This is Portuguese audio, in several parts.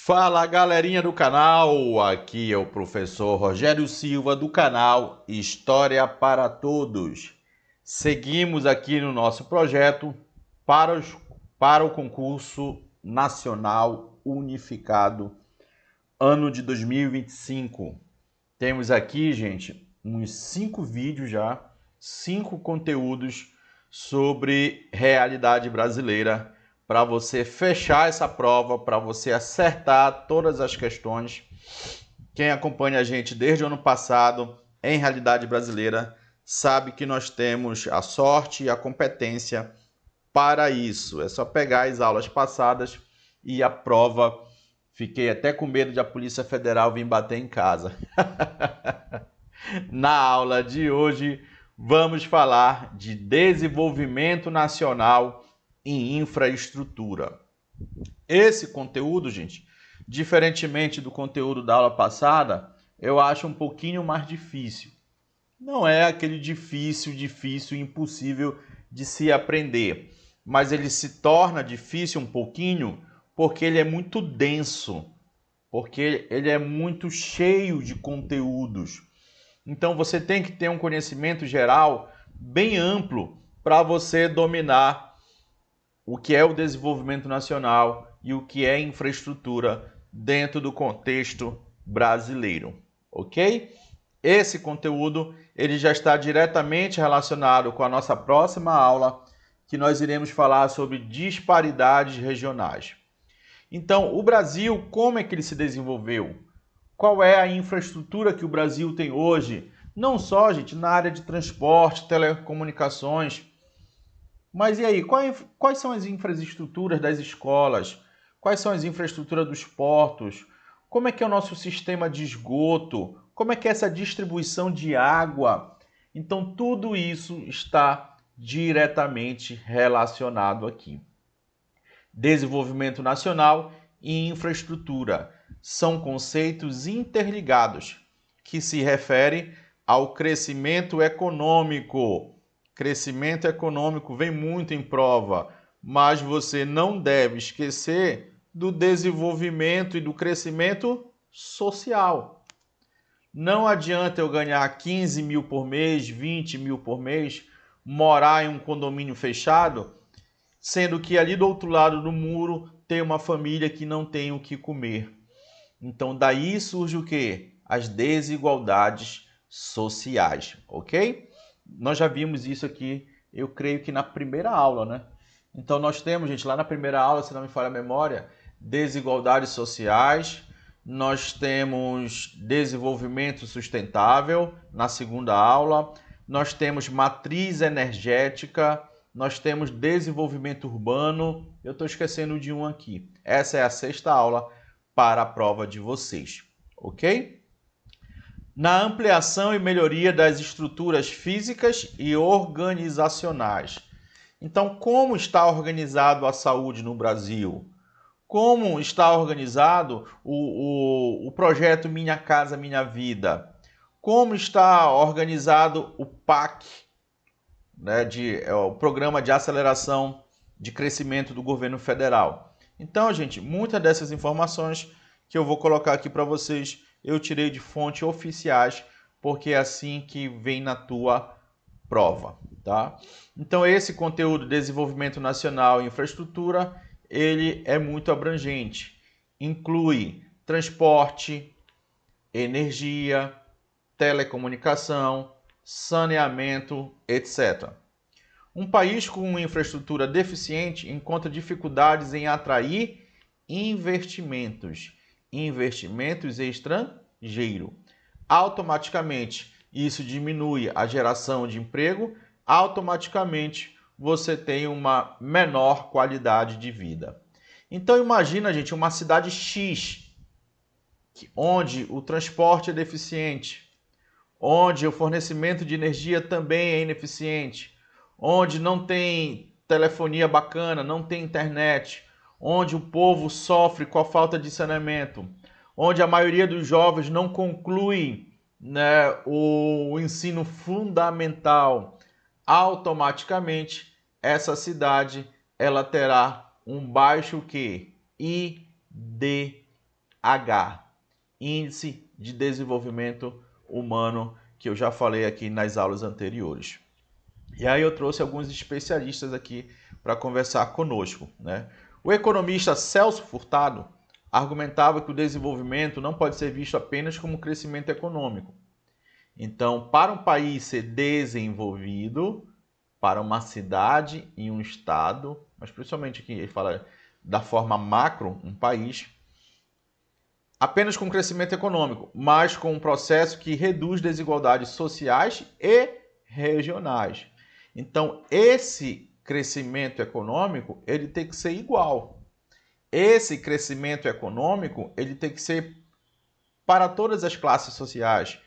Fala galerinha do canal, aqui é o professor Rogério Silva do canal História para Todos. Seguimos aqui no nosso projeto para o concurso nacional unificado ano de 2025. Temos aqui, gente, uns 5 vídeos já, 5 conteúdos sobre realidade brasileira para você fechar essa prova, para você acertar todas as questões. Quem acompanha a gente desde o ano passado em realidade brasileira sabe que nós temos a sorte e a competência para isso. É só pegar as aulas passadas e a prova. Fiquei até com medo de a Polícia Federal vir bater em casa. Na aula de hoje, vamos falar de desenvolvimento nacional em infraestrutura. Esse conteúdo, gente, diferentemente do conteúdo da aula passada, eu acho um pouquinho mais difícil. Não é aquele difícil, impossível de se aprender, mas ele se torna difícil um pouquinho porque ele é muito denso, porque ele é muito cheio de conteúdos. Então você tem que ter um conhecimento geral bem amplo para você dominar o que é o desenvolvimento nacional e o que é infraestrutura dentro do contexto brasileiro, ok? Esse conteúdo ele já está diretamente relacionado com a nossa próxima aula, que nós iremos falar sobre disparidades regionais. Então, o Brasil, como é que ele se desenvolveu? Qual é a infraestrutura que o Brasil tem hoje? Não só, gente, na área de transporte, telecomunicações, mas e aí, quais são as infraestruturas das escolas? Quais são as infraestruturas dos portos? Como é que é o nosso sistema de esgoto? Como é que é essa distribuição de água? Então, tudo isso está diretamente relacionado aqui. Desenvolvimento nacional e infraestrutura são conceitos interligados que se referem ao crescimento econômico. Crescimento econômico vem muito em prova, mas você não deve esquecer do desenvolvimento e do crescimento social. Não adianta eu ganhar 15 mil por mês, 20 mil por mês, morar em um condomínio fechado, sendo que ali do outro lado do muro tem uma família que não tem o que comer. Então daí surge o quê? As desigualdades sociais, ok? Nós já vimos isso aqui, eu creio que na primeira aula, né? Então nós temos, gente, lá na primeira aula, se não me falha a memória, desigualdades sociais, nós temos desenvolvimento sustentável na segunda aula, nós temos matriz energética, nós temos desenvolvimento urbano, eu estou esquecendo de um aqui. Essa é a sexta aula para a prova de vocês, ok? Na ampliação e melhoria das estruturas físicas e organizacionais. Então, como está organizado a saúde no Brasil? Como está organizado o projeto Minha Casa Minha Vida? Como está organizado o PAC, né, o Programa de Aceleração de Crescimento do Governo Federal? Então, gente, muitas dessas informações que eu vou colocar aqui para vocês, eu tirei de fontes oficiais, porque é assim que vem na tua prova, tá? Então, esse conteúdo desenvolvimento nacional e infraestrutura, ele é muito abrangente. Inclui transporte, energia, telecomunicação, saneamento, etc. Um país com infraestrutura deficiente encontra dificuldades em atrair investimentos estrangeiros. Automaticamente, isso diminui a geração de emprego, automaticamente você tem uma menor qualidade de vida. Então imagina, gente, uma cidade X, onde o transporte é deficiente, onde o fornecimento de energia também é ineficiente, onde não tem telefonia bacana, não tem internet, onde o povo sofre com a falta de saneamento, onde a maioria dos jovens não conclui, né, o ensino fundamental, automaticamente essa cidade ela terá um baixo que IDH. Índice de Desenvolvimento Humano, que eu já falei aqui nas aulas anteriores. E aí eu trouxe alguns especialistas aqui para conversar conosco, né? O economista Celso Furtado argumentava que o desenvolvimento não pode ser visto apenas como crescimento econômico. Então, para um país ser desenvolvido, para uma cidade e um estado, mas principalmente aqui ele fala da forma macro, um país, apenas com crescimento econômico, mas com um processo que reduz desigualdades sociais e regionais. Então, esse crescimento econômico, ele tem que ser igual. Esse crescimento econômico, ele tem que ser para todas as classes sociais,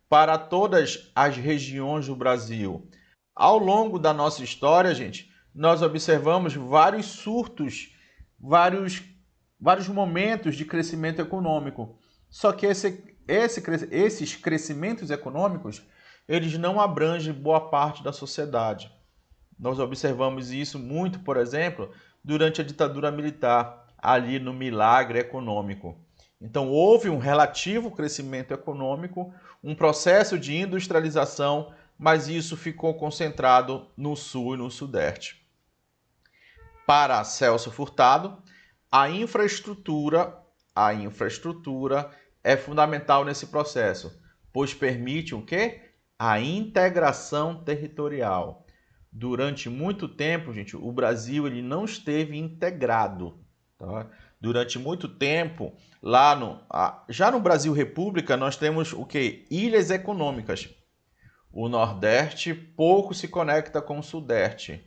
para todas as regiões do Brasil. Ao longo da nossa história, gente, nós observamos vários surtos, vários momentos de crescimento econômico. Só que esses crescimentos econômicos, eles não abrangem boa parte da sociedade. Nós observamos isso muito, por exemplo, durante a ditadura militar, ali no milagre econômico. Então, houve um relativo crescimento econômico, um processo de industrialização, mas isso ficou concentrado no Sul e no Sudeste. Para Celso Furtado, a infraestrutura é fundamental nesse processo, pois permite o quê? A integração territorial. Durante muito tempo, gente, o Brasil ele não esteve integrado. Tá? Durante muito tempo, já no Brasil República, nós temos o quê? Ilhas econômicas. O Nordeste pouco se conecta com o Sudeste.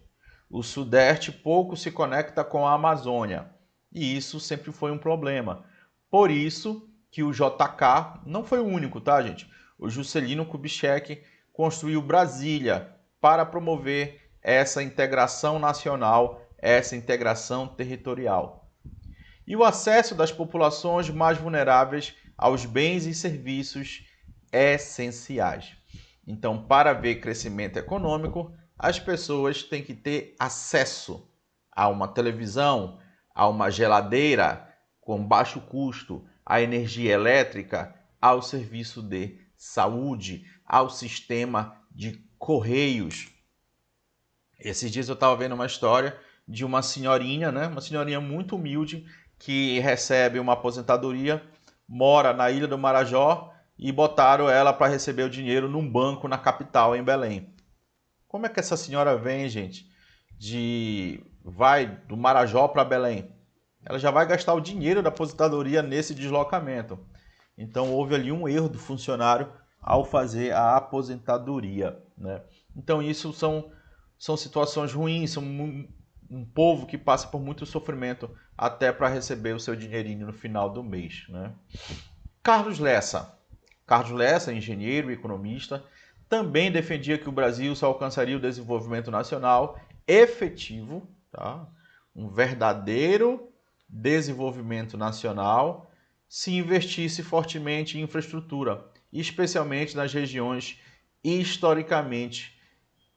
O Sudeste pouco se conecta com a Amazônia. E isso sempre foi um problema. Por isso que o JK não foi o único, tá, gente? O Juscelino Kubitschek construiu Brasília para promover essa integração nacional, essa integração territorial. E o acesso das populações mais vulneráveis aos bens e serviços essenciais. Então, para haver crescimento econômico, as pessoas têm que ter acesso a uma televisão, a uma geladeira com baixo custo, à energia elétrica, ao serviço de saúde, ao sistema de correios. Esses dias eu estava vendo uma história de uma senhorinha, né? Uma senhorinha muito humilde que recebe uma aposentadoria, mora na Ilha do Marajó e botaram ela para receber o dinheiro num banco na capital, em Belém. Como é que essa senhora vem, gente, vai do Marajó para Belém? Ela já vai gastar o dinheiro da aposentadoria nesse deslocamento. Então houve ali um erro do funcionário ao fazer a aposentadoria, né? Então isso são situações ruins, são um povo que passa por muito sofrimento até para receber o seu dinheirinho no final do mês, né? Carlos Lessa, engenheiro e economista, também defendia que o Brasil só alcançaria o desenvolvimento nacional efetivo, tá? Um verdadeiro desenvolvimento nacional, se investisse fortemente em infraestrutura, especialmente nas regiões historicamente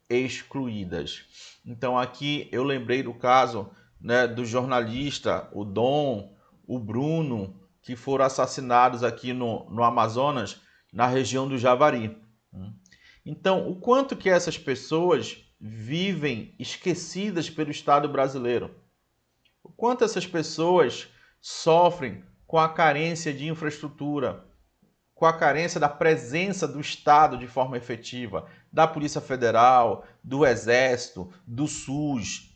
excluídas. Então aqui eu lembrei do caso, né, do jornalista, o Dom, o Bruno, que foram assassinados aqui no Amazonas, na região do Javari. Então, o quanto que essas pessoas vivem esquecidas pelo Estado brasileiro? O quanto essas pessoas sofrem com a carência de infraestrutura, com a carência da presença do Estado de forma efetiva, da Polícia Federal, do Exército, do SUS.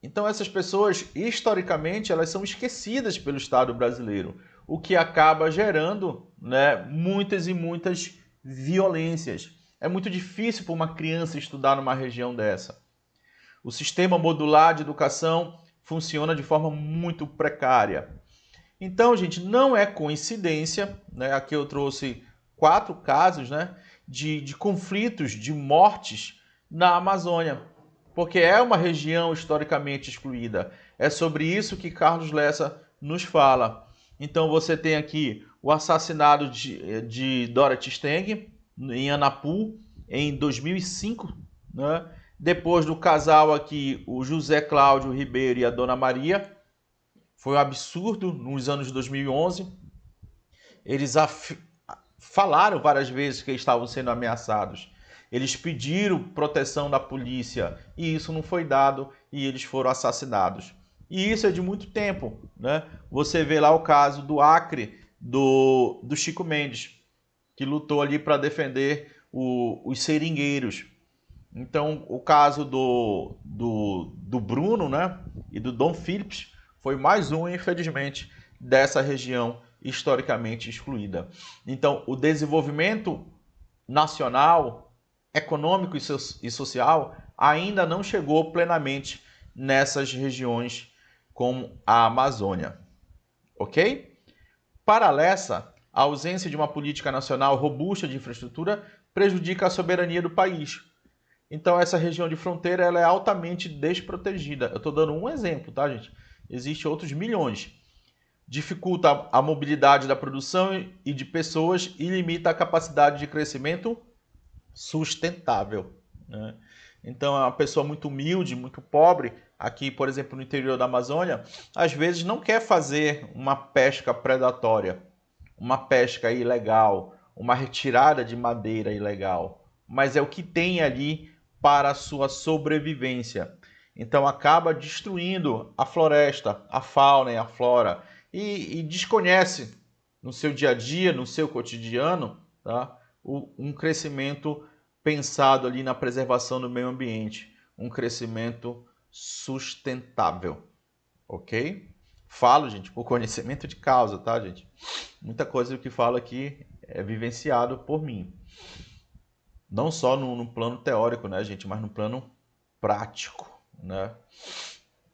Então essas pessoas, historicamente, elas são esquecidas pelo Estado brasileiro, o que acaba gerando, né, muitas e muitas violências. É muito difícil para uma criança estudar numa região dessa. O sistema modular de educação funciona de forma muito precária. Então, gente, não é coincidência, né? Aqui eu trouxe 4 casos, né, de conflitos, de mortes na Amazônia, porque é uma região historicamente excluída. É sobre isso que Carlos Lessa nos fala. Então você tem aqui o assassinato de Dorothy Stang em Anapu em 2005, né? Depois do casal aqui, o José Cláudio Ribeiro e a Dona Maria, Foi um absurdo nos anos de 2011. Eles falaram várias vezes que estavam sendo ameaçados. Eles pediram proteção da polícia e isso não foi dado e eles foram assassinados. E isso é de muito tempo, né? Você vê lá o caso do Acre, do Chico Mendes, que lutou ali para defender os seringueiros. Então, o caso do Bruno, né, e do Dom Phillips foi mais um, infelizmente, dessa região historicamente excluída. Então, o desenvolvimento nacional, econômico e social ainda não chegou plenamente nessas regiões como a Amazônia. Ok? Paralela, a ausência de uma política nacional robusta de infraestrutura prejudica a soberania do país. Então, essa região de fronteira ela é altamente desprotegida. Eu estou dando um exemplo, tá, gente? Existem outros milhões. Dificulta a mobilidade da produção e de pessoas e limita a capacidade de crescimento sustentável, né? Então, uma pessoa muito humilde, muito pobre, aqui, por exemplo, no interior da Amazônia, às vezes não quer fazer uma pesca predatória, uma pesca ilegal, uma retirada de madeira ilegal, mas é o que tem ali para a sua sobrevivência. Então, acaba destruindo a floresta, a fauna e a flora e desconhece no seu dia a dia, no seu cotidiano, tá? Um crescimento pensado ali na preservação do meio ambiente, um crescimento sustentável, ok? Falo, gente, por conhecimento de causa, tá, gente? Muita coisa que falo aqui é vivenciado por mim. Não só no plano teórico, né, gente, mas no plano prático, né?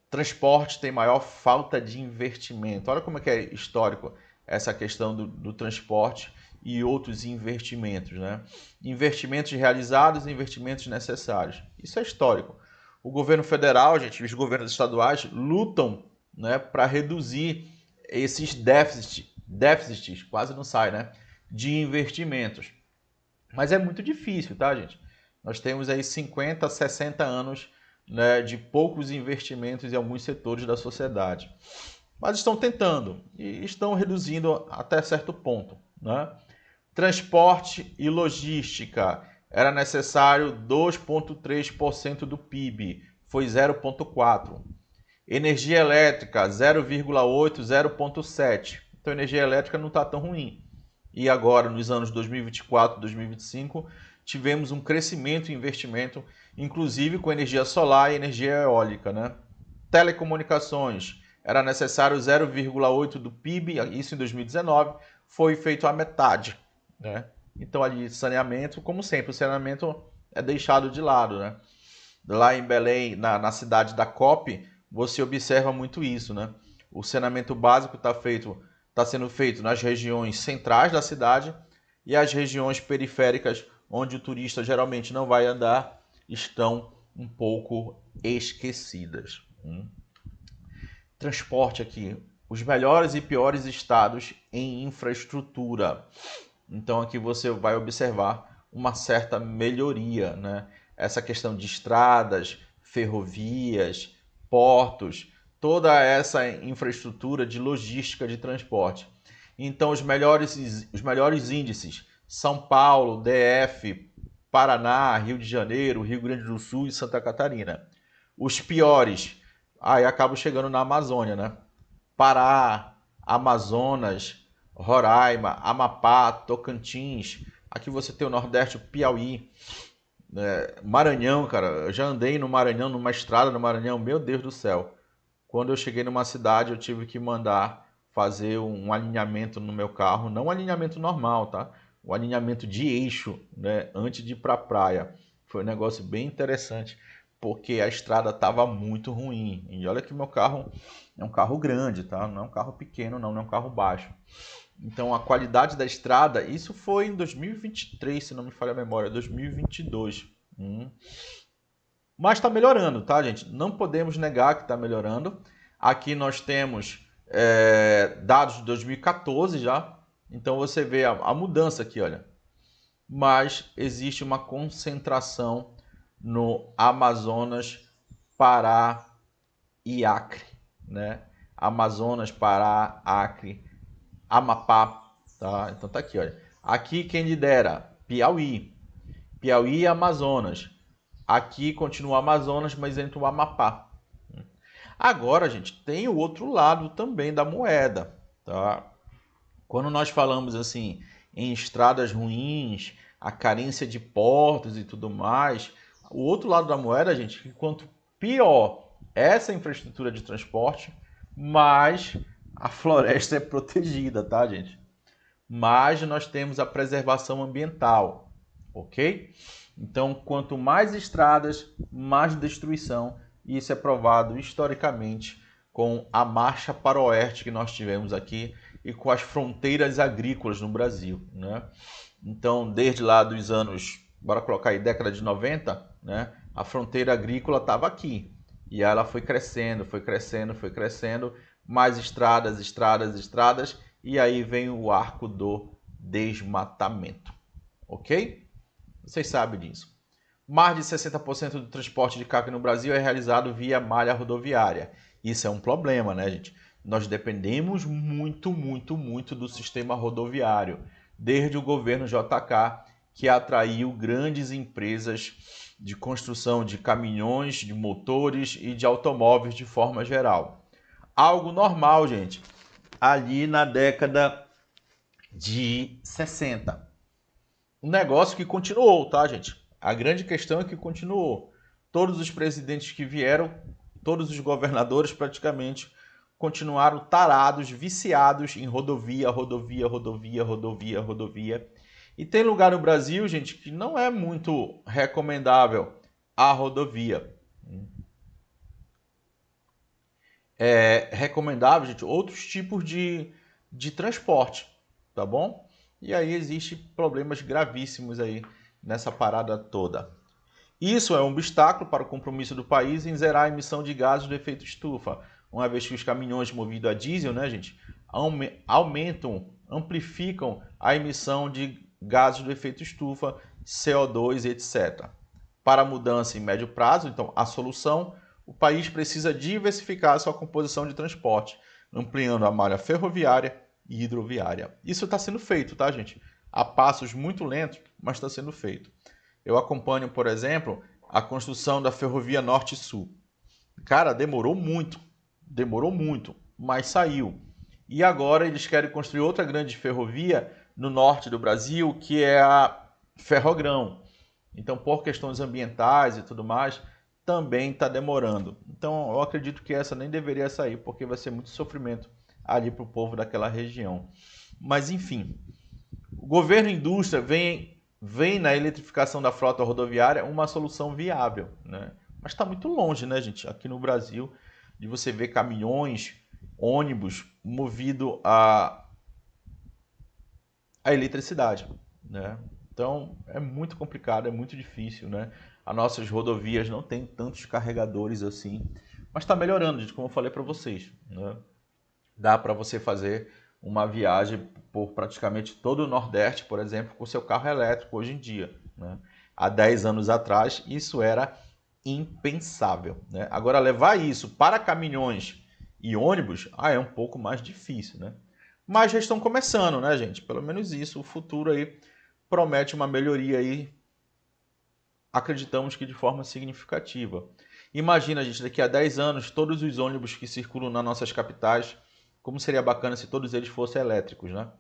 Transporte tem maior falta de investimento. Olha como é que é histórico essa questão do transporte e outros investimentos, né? Investimentos realizados e investimentos necessários. Isso é histórico. O governo federal, gente, os governos estaduais lutam, né, para reduzir esses déficits, quase não sai, né, de investimentos. Mas é muito difícil, tá, gente? Nós temos aí 50, 60 anos, né, de poucos investimentos em alguns setores da sociedade. Mas estão tentando e estão reduzindo até certo ponto, né? Transporte e logística. Era necessário 2,3% do PIB, foi 0,4%. Energia elétrica, 0,8%, 0,7%. Então, a energia elétrica não está tão ruim. E agora, nos anos 2024 e 2025, tivemos um crescimento em investimento, inclusive com energia solar e energia eólica, né? Telecomunicações, era necessário 0,8% do PIB, isso em 2019, foi feito a metade, né? Então, ali, saneamento, como sempre, o saneamento é deixado de lado, né? Lá em Belém, na cidade da COP, você observa muito isso, né? O saneamento básico está sendo feito nas regiões centrais da cidade e as regiões periféricas, onde o turista geralmente não vai andar, estão um pouco esquecidas. Transporte aqui, os melhores e piores estados em infraestrutura. Então aqui você vai observar uma certa melhoria, né? Essa questão de estradas, ferrovias, portos, toda essa infraestrutura de logística de transporte. Então os melhores índices, São Paulo, DF, Paraná, Rio de Janeiro, Rio Grande do Sul e Santa Catarina. Os piores, aí acabo chegando na Amazônia, né? Pará, Amazonas, Roraima, Amapá, Tocantins. Aqui você tem o Nordeste, o Piauí, Maranhão, cara. Eu já andei no Maranhão, numa estrada no Maranhão, meu Deus do céu. Quando eu cheguei numa cidade, eu tive que mandar fazer um alinhamento no meu carro, não um alinhamento normal, tá? Um alinhamento de eixo, né? Antes de ir para a praia. Foi um negócio bem interessante, porque a estrada estava muito ruim. E olha que meu carro é um carro grande, tá? Não é um carro pequeno, não é um carro baixo. Então a qualidade da estrada, isso foi em 2023, se não me falha a memória, 2022. Mas está melhorando, tá, gente? Não podemos negar que está melhorando. Aqui nós temos dados de 2014 já. Então você vê a mudança aqui, olha. Mas existe uma concentração no Amazonas, Pará e Acre, né? Amazonas, Pará, Acre, Amapá, tá? Então tá aqui, olha. Aqui quem lidera? Piauí. Piauí e Amazonas. Aqui continua Amazonas, mas entra o Amapá. Agora, gente, tem o outro lado também da moeda, tá? Quando nós falamos assim em estradas ruins, a carência de portos e tudo mais, o outro lado da moeda, gente, que quanto pior essa infraestrutura de transporte, mais a floresta é protegida, tá, gente? Mais nós temos a preservação ambiental, ok? Então, quanto mais estradas, mais destruição. E isso é provado historicamente com a marcha para o oeste que nós tivemos aqui e com as fronteiras agrícolas no Brasil, né? Então, desde lá dos anos, bora colocar aí, década de 90, né? A fronteira agrícola estava aqui. E ela foi crescendo, foi crescendo, foi crescendo. Mais estradas, estradas, estradas. E aí vem o arco do desmatamento. Ok? Vocês sabem disso. Mais de 60% do transporte de carga no Brasil é realizado via malha rodoviária. Isso é um problema, né, gente? Nós dependemos muito, muito, muito do sistema rodoviário, desde o governo JK, que atraiu grandes empresas de construção de caminhões, de motores e de automóveis de forma geral. Algo normal, gente, ali na década de 60. Um negócio que continuou, tá, gente? A grande questão é que continuou. Todos os presidentes que vieram, todos os governadores praticamente continuaram tarados, viciados em rodovia, rodovia, rodovia, rodovia, rodovia. E tem lugar no Brasil, gente, que não é muito recomendável a rodovia. É recomendável, gente, outros tipos de transporte, tá bom? E aí existem problemas gravíssimos aí nessa parada toda. Isso é um obstáculo para o compromisso do país em zerar a emissão de gases do efeito estufa, uma vez que os caminhões movidos a diesel, né, gente, aumentam, amplificam a emissão de gases do efeito estufa, CO2, etc. Para a mudança em médio prazo, então, a solução, o país precisa diversificar sua composição de transporte, ampliando a malha ferroviária e hidroviária. Isso está sendo feito, tá, gente? A passos muito lentos, mas está sendo feito. Eu acompanho, por exemplo, a construção da Ferrovia Norte-Sul. Cara, demorou muito, mas saiu. E agora eles querem construir outra grande ferrovia no norte do Brasil, que é a Ferrogrão. Então, por questões ambientais e tudo mais, também está demorando. Então, eu acredito que essa nem deveria sair, porque vai ser muito sofrimento ali para o povo daquela região. Mas, enfim, o governo e a indústria vem na eletrificação da frota rodoviária uma solução viável, né? Mas está muito longe, né, gente? Aqui no Brasil, de você ver caminhões, ônibus movido a eletricidade, né? Então é muito complicado, é muito difícil, né? As nossas rodovias não têm tantos carregadores assim, mas está melhorando, gente, como eu falei para vocês, né? Dá para você fazer uma viagem por praticamente todo o Nordeste, por exemplo, com seu carro elétrico hoje em dia, né? Há 10 anos atrás, isso era impensável, né? Agora, levar isso para caminhões e ônibus, é um pouco mais difícil, né? Mas já estão começando, né, gente? Pelo menos isso, o futuro aí promete uma melhoria aí, acreditamos que de forma significativa. Imagina, gente, daqui a 10 anos, todos os ônibus que circulam nas nossas capitais, como seria bacana se todos eles fossem elétricos, né?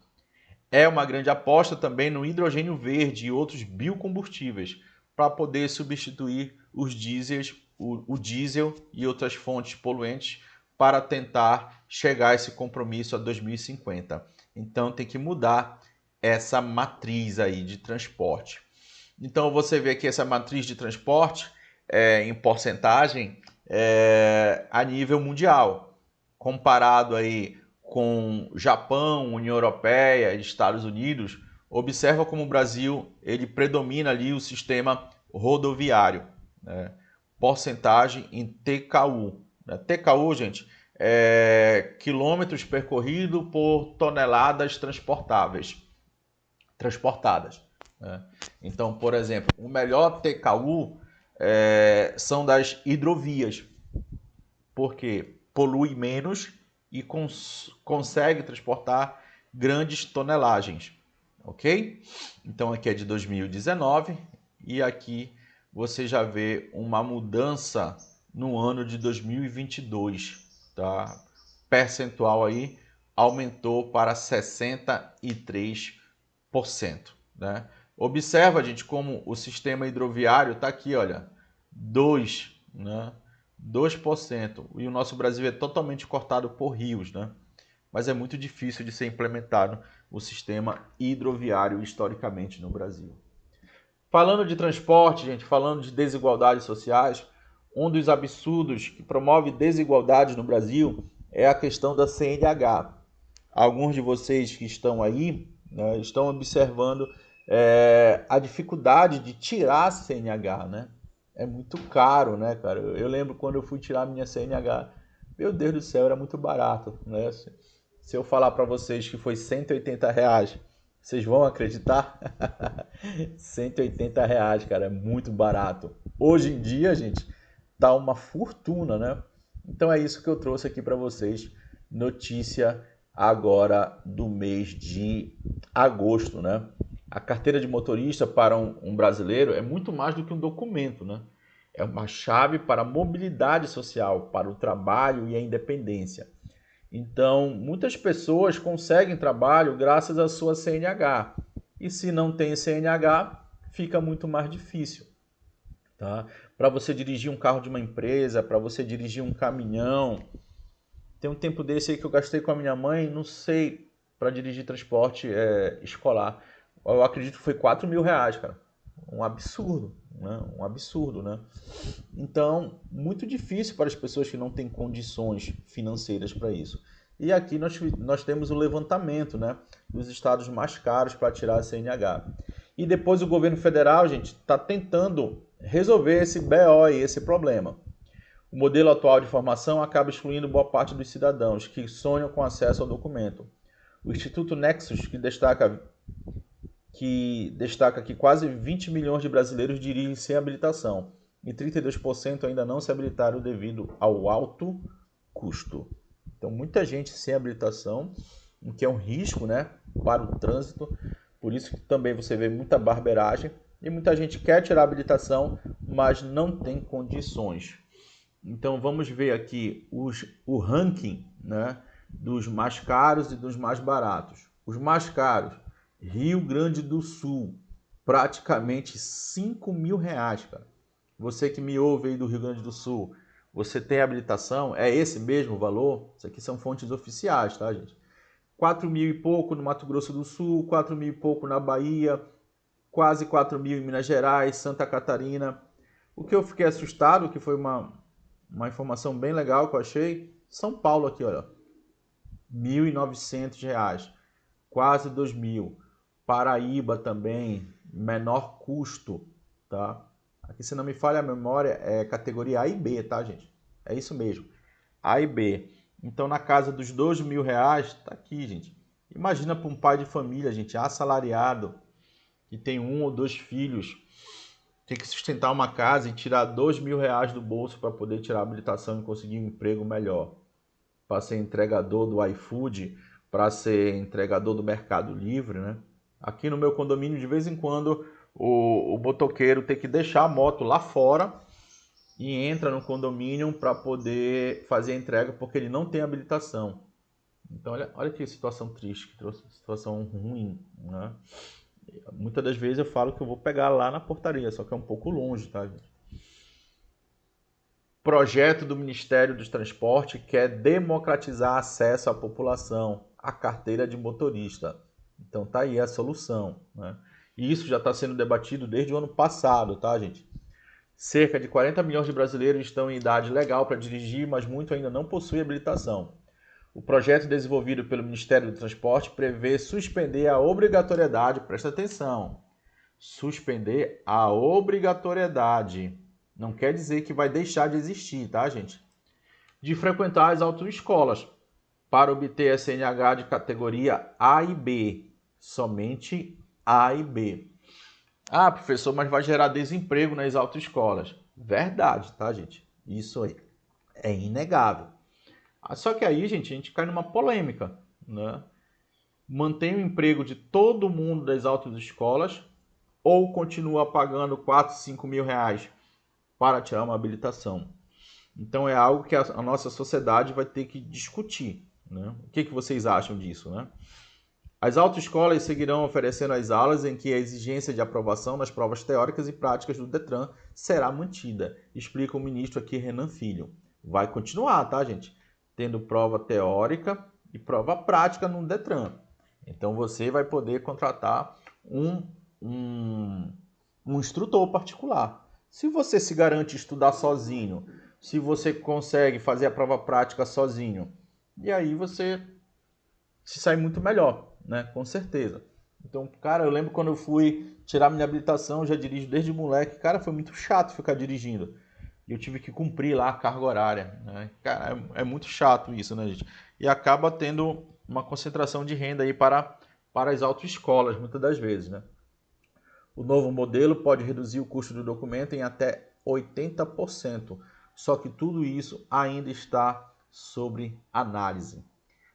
É uma grande aposta também no hidrogênio verde e outros biocombustíveis para poder substituir os diesels, o diesel e outras fontes poluentes para tentar chegar a esse compromisso a 2050. Então tem que mudar essa matriz aí de transporte. Então você vê aqui essa matriz de transporte em porcentagem a nível mundial, comparado aí com Japão, União Europeia e Estados Unidos. Observa como o Brasil ele predomina ali o sistema rodoviário, né? Porcentagem em TKU. TKU, gente, é quilômetros percorridos por toneladas transportadas. Né? Então, por exemplo, o melhor TKU são das hidrovias, porque polui menos e consegue transportar grandes tonelagens, ok? Então aqui é de 2019 e aqui você já vê uma mudança no ano de 2022, tá? Percentual aí aumentou para 63%, né? Observa, gente, como o sistema hidroviário está aqui, olha, 2, né? 2%. E o nosso Brasil é totalmente cortado por rios, né? Mas é muito difícil de ser implementado o sistema hidroviário historicamente no Brasil. Falando de transporte, gente, falando de desigualdades sociais, um dos absurdos que promove desigualdades no Brasil é a questão da CNH. Alguns de vocês que estão aí, né, estão observando a dificuldade de tirar a CNH, né? É muito caro, né, cara? Eu lembro quando eu fui tirar a minha CNH, meu Deus do céu, era muito barato, né? Se eu falar para vocês que foi R$ 180, vocês vão acreditar? R$ 180, cara, é muito barato. Hoje em dia, gente, tá uma fortuna, né? Então é isso que eu trouxe aqui para vocês. Notícia agora do mês de agosto, né? A carteira de motorista para um brasileiro é muito mais do que um documento, né? É uma chave para a mobilidade social, para o trabalho e a independência. Então, muitas pessoas conseguem trabalho graças à sua CNH. E se não tem CNH, fica muito mais difícil, tá? Para você dirigir um carro de uma empresa, para você dirigir um caminhão. Tem um tempo desse aí que eu gastei com a minha mãe, não sei, para dirigir transporte escolar. Eu acredito que foi R$ 4.000, cara. Um absurdo, né? Um absurdo, né? Então, muito difícil para as pessoas que não têm condições financeiras para isso. E aqui nós temos o levantamento, né, dos estados mais caros para tirar a CNH. E depois o governo federal, gente, está tentando resolver esse BO e esse problema. O modelo atual de formação acaba excluindo boa parte dos cidadãos que sonham com acesso ao documento. O Instituto Nexus, que destaca que quase 20 milhões de brasileiros dirigem sem habilitação e 32% ainda não se habilitaram devido ao alto custo. Então, muita gente sem habilitação, o que é um risco, né, para o trânsito. Por isso que também você vê muita barbeiragem e muita gente quer tirar a habilitação, mas não tem condições. Então, vamos ver aqui o ranking, né, dos mais caros e dos mais baratos. Os mais caros, Rio Grande do Sul, praticamente R$ 5.000, cara. Você que me ouve aí do Rio Grande do Sul, você tem habilitação? É esse mesmo valor? Isso aqui são fontes oficiais, tá, gente? 4.000 e pouco no Mato Grosso do Sul, 4.000 e pouco na Bahia, quase 4.000 em Minas Gerais, Santa Catarina. O que eu fiquei assustado, que foi uma informação bem legal que eu achei, São Paulo aqui, olha, R$ 1.900, quase 2.000. Paraíba também, menor custo, tá? Aqui, se não me falha a memória, é categoria A e B, tá, gente? É isso mesmo, A e B. Então, na casa dos R$ 2.000, tá aqui, gente. Imagina para um pai de família, gente, assalariado, que tem 1 ou 2 filhos, tem que sustentar uma casa e tirar R$ 2.000 do bolso para poder tirar a habilitação e conseguir um emprego melhor. Para ser entregador do iFood, para ser entregador do Mercado Livre, né? Aqui no meu condomínio, de vez em quando, o motoqueiro tem que deixar a moto lá fora e entra no condomínio para poder fazer a entrega porque ele não tem habilitação. Então, olha que situação triste, que trouxe situação ruim, né? Muitas das vezes eu falo que eu vou pegar lá na portaria, só que é um pouco longe, tá, gente? Projeto do Ministério dos Transportes quer democratizar acesso à população à carteira de motorista. Então tá aí a solução, né? E isso já está sendo debatido desde o ano passado, tá, gente? Cerca de 40 milhões de brasileiros estão em idade legal para dirigir, mas muito ainda não possuem habilitação. O projeto desenvolvido pelo Ministério do Transporte prevê suspender a obrigatoriedade, presta atenção, suspender a obrigatoriedade. Não quer dizer que vai deixar de existir, tá, gente? De frequentar as autoescolas para obter a CNH de categoria A e B. Somente A e B. Ah, professor, mas vai gerar desemprego nas autoescolas. Verdade, tá, gente? Isso aí é inegável. Só que aí, gente, a gente cai numa polêmica, né? Mantém o emprego de todo mundo das autoescolas ou continua pagando 4, 5 mil reais para tirar uma habilitação? Então é algo que a nossa sociedade vai ter que discutir, né? O que vocês acham disso, né? As autoescolas seguirão oferecendo as aulas em que a exigência de aprovação nas provas teóricas e práticas do Detran será mantida, explica o ministro aqui, Renan Filho. Vai continuar, tá, gente? Tendo prova teórica e prova prática no Detran. Então você vai poder contratar um instrutor particular. Se você se garante estudar sozinho, se você consegue fazer a prova prática sozinho, e aí você se sai muito melhor, né? Com certeza. Então, cara, eu lembro quando eu fui tirar minha habilitação, eu já dirijo desde moleque, cara, foi muito chato ficar dirigindo. E eu tive que cumprir lá a carga horária, né? Cara, é muito chato isso, né, gente? E acaba tendo uma concentração de renda aí para as autoescolas, muitas das vezes, né? O novo modelo pode reduzir o custo do documento em até 80%, só que tudo isso ainda está sobre análise.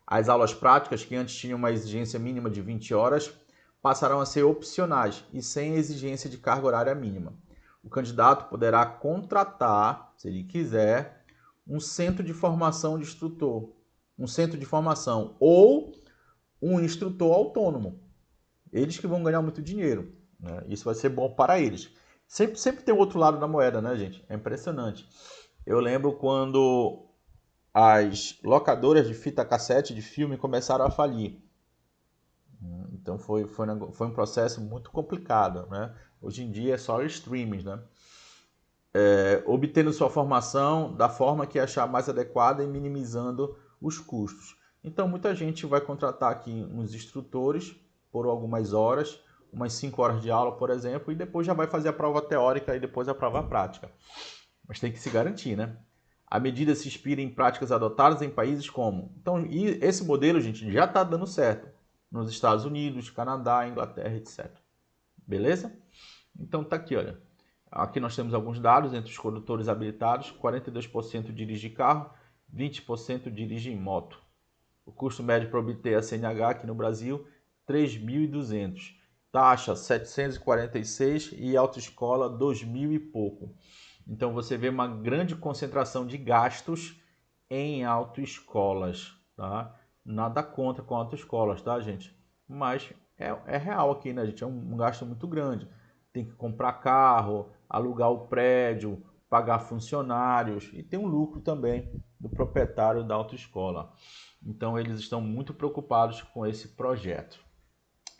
As aulas práticas, que antes tinham uma exigência mínima de 20 horas, passarão a ser opcionais e sem exigência de carga horária mínima. O candidato poderá contratar, se ele quiser, um centro de formação de instrutor, um centro de formação ou um instrutor autônomo. Eles que vão ganhar muito dinheiro, né? Isso vai ser bom para eles. Sempre tem o outro lado da moeda, né, gente? É impressionante. Eu lembro quando as locadoras de fita cassete de filme começaram a falir. Então foi um processo muito complicado, né? Hoje em dia é só streaming, né? Obtendo sua formação da forma que achar mais adequada e minimizando os custos. Então muita gente vai contratar aqui uns instrutores por algumas horas, umas 5 horas de aula, por exemplo, e depois já vai fazer a prova teórica e depois a prova prática. Mas tem que se garantir, né? A medida se inspira em práticas adotadas em países como... Então, e esse modelo, gente, já está dando certo nos Estados Unidos, Canadá, Inglaterra, etc. Beleza? Então tá aqui, olha. Aqui nós temos alguns dados entre os condutores habilitados. 42% dirige carro, 20% dirige em moto. O custo médio para obter a CNH aqui no Brasil, 3.200. Taxa 746 e autoescola 2.000 e pouco. Então você vê uma grande concentração de gastos em autoescolas, tá? Nada contra com autoescolas, tá, gente? Mas é real aqui, né, gente? É um gasto muito grande. Tem que comprar carro, alugar o prédio, pagar funcionários e tem um lucro também do proprietário da autoescola. Então eles estão muito preocupados com esse projeto.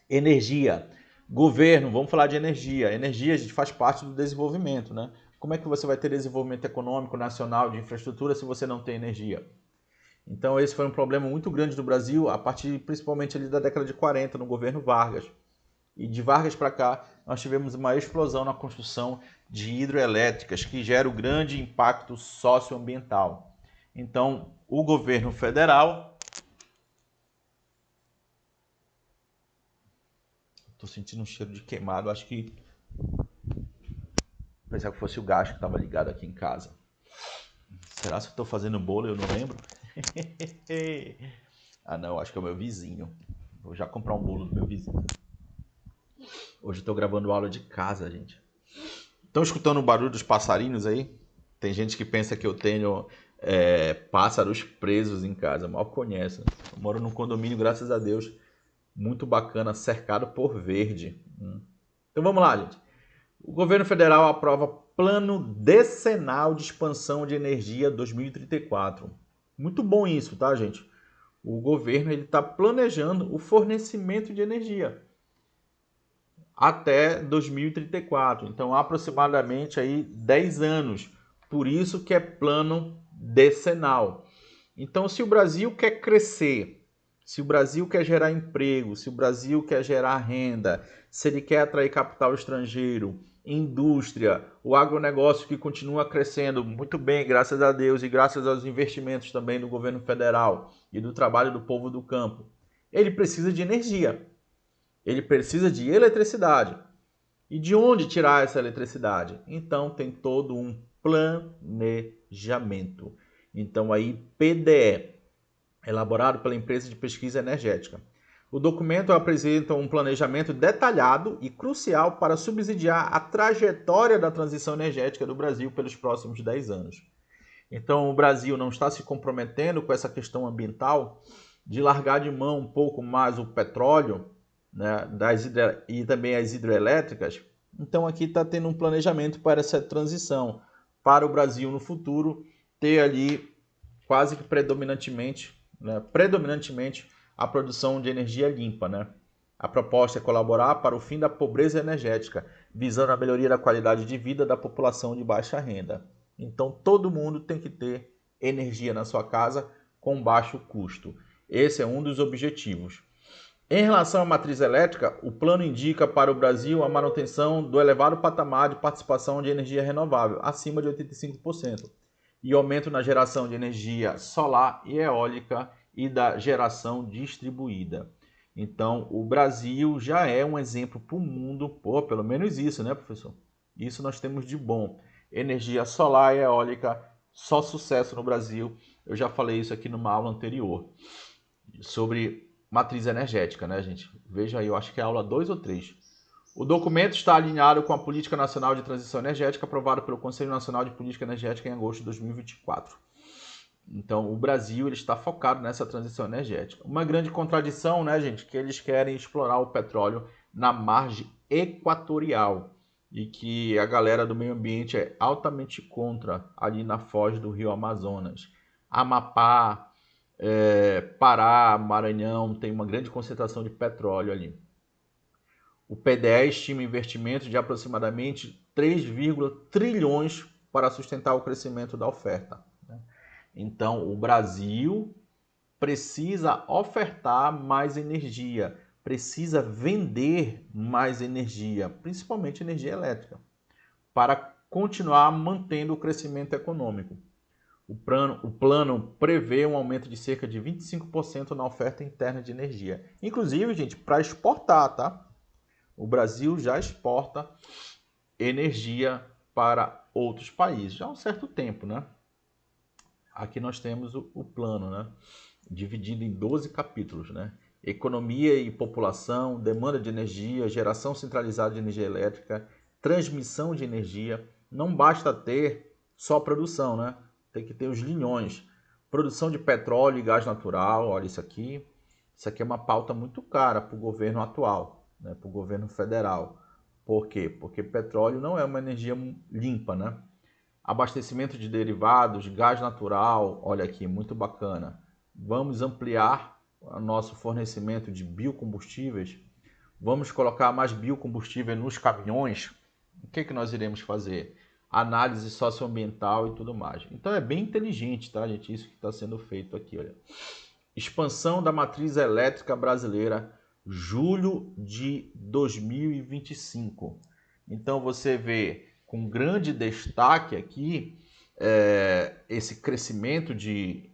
Energia. Governo, vamos falar de energia. Energia, a gente faz parte do desenvolvimento, né? Como é que você vai ter desenvolvimento econômico, nacional, de infraestrutura se você não tem energia? Então esse foi um problema muito grande do Brasil, a partir principalmente ali da década de 40, no governo Vargas. E de Vargas para cá, nós tivemos uma explosão na construção de hidroelétricas, que gera um grande impacto socioambiental. Então, o governo federal... Estou sentindo um cheiro de queimado, acho que... Pensava que fosse o gás que estava ligado aqui em casa. Será que eu estou fazendo bolo e eu não lembro? Ah não, acho que é o meu vizinho. Vou já comprar um bolo do meu vizinho. Hoje eu estou gravando aula de casa, gente. Estão escutando o barulho dos passarinhos aí? Tem gente que pensa que eu tenho pássaros presos em casa. Mal conhece. Eu moro num condomínio, graças a Deus, muito bacana, cercado por verde. Então vamos lá, gente. O governo federal aprova Plano Decenal de Expansão de Energia 2034. Muito bom isso, tá, gente? O governo está planejando o fornecimento de energia até 2034. Então, aproximadamente aí 10 anos. Por isso que é plano decenal. Então, se o Brasil quer crescer, se o Brasil quer gerar emprego, se o Brasil quer gerar renda, se ele quer atrair capital estrangeiro, indústria, o agronegócio que continua crescendo muito bem, graças a Deus, e graças aos investimentos também do governo federal e do trabalho do povo do campo, ele precisa de energia, ele precisa de eletricidade. E de onde tirar essa eletricidade? Então tem todo um planejamento. Então aí PDE, elaborado pela empresa de pesquisa energética. O documento apresenta um planejamento detalhado e crucial para subsidiar a trajetória da transição energética do Brasil pelos próximos 10 anos. Então, o Brasil não está se comprometendo com essa questão ambiental de largar de mão um pouco mais o petróleo, né, e também as hidrelétricas. Então, aqui está tendo um planejamento para essa transição, para o Brasil no futuro ter ali quase que predominantemente a produção de energia limpa, né? A proposta é colaborar para o fim da pobreza energética, visando a melhoria da qualidade de vida da população de baixa renda. Então, todo mundo tem que ter energia na sua casa com baixo custo. Esse é um dos objetivos. Em relação à matriz elétrica, o plano indica para o Brasil a manutenção do elevado patamar de participação de energia renovável, acima de 85%, e aumento na geração de energia solar e eólica e da geração distribuída. Então, o Brasil já é um exemplo para o mundo, pelo menos isso, né, professor? Isso nós temos de bom. Energia solar e eólica, só sucesso no Brasil. Eu já falei isso aqui numa aula anterior, sobre matriz energética, né, gente? Veja aí, eu acho que é a aula 2 ou 3. O documento está alinhado com a Política Nacional de Transição Energética, aprovada pelo Conselho Nacional de Política Energética em agosto de 2024. Então, o Brasil ele está focado nessa transição energética. Uma grande contradição, né, gente, que eles querem explorar o petróleo na margem equatorial e que a galera do meio ambiente é altamente contra ali na foz do rio Amazonas. Amapá, Pará, Maranhão, tem uma grande concentração de petróleo ali. O PDE estima investimentos de aproximadamente 3,1 trilhões para sustentar o crescimento da oferta. Então, o Brasil precisa ofertar mais energia, precisa vender mais energia, principalmente energia elétrica, para continuar mantendo o crescimento econômico. O plano prevê um aumento de cerca de 25% na oferta interna de energia. Inclusive, gente, para exportar, tá? O Brasil já exporta energia para outros países já há um certo tempo, né? Aqui nós temos o plano, né? Dividido em 12 capítulos, né? Economia e população, demanda de energia, geração centralizada de energia elétrica, transmissão de energia. Não basta ter só produção, né? Tem que ter os linhões. Produção de petróleo e gás natural, olha isso aqui. Isso aqui é uma pauta muito cara para o governo atual, né? Para o governo federal. Por quê? Porque petróleo não é uma energia limpa, né? Abastecimento de derivados, gás natural, olha aqui, muito bacana. Vamos ampliar o nosso fornecimento de biocombustíveis. Vamos colocar mais biocombustível nos caminhões. O que nós iremos fazer? Análise socioambiental e tudo mais. Então é bem inteligente, tá, gente? Isso que está sendo feito aqui, olha. Expansão da matriz elétrica brasileira, julho de 2025. Então você vê com grande destaque aqui esse crescimento de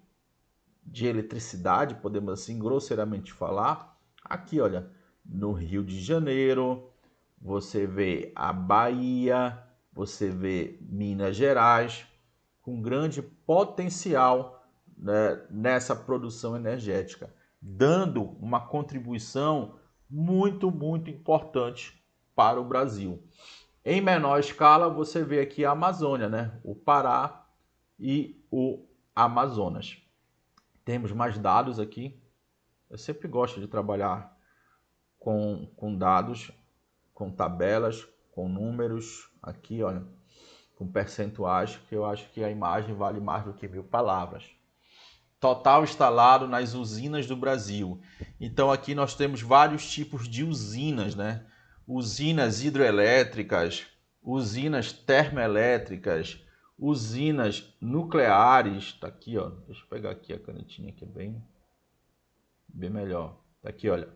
eletricidade, podemos assim grosseiramente falar. Aqui, olha, no Rio de Janeiro, você vê a Bahia, você vê Minas Gerais, com grande potencial, né, nessa produção energética, dando uma contribuição muito, muito importante para o Brasil. Em menor escala, você vê aqui a Amazônia, né? O Pará e o Amazonas. Temos mais dados aqui. Eu sempre gosto de trabalhar com dados, com tabelas, com números. Aqui, olha, com percentuais, que eu acho que a imagem vale mais do que 1000 palavras. Total instalado nas usinas do Brasil. Então aqui nós temos vários tipos de usinas, né? Usinas hidrelétricas, usinas termoelétricas, usinas nucleares. Tá aqui, ó. Deixa eu pegar aqui a canetinha que é bem melhor. Tá aqui, olha.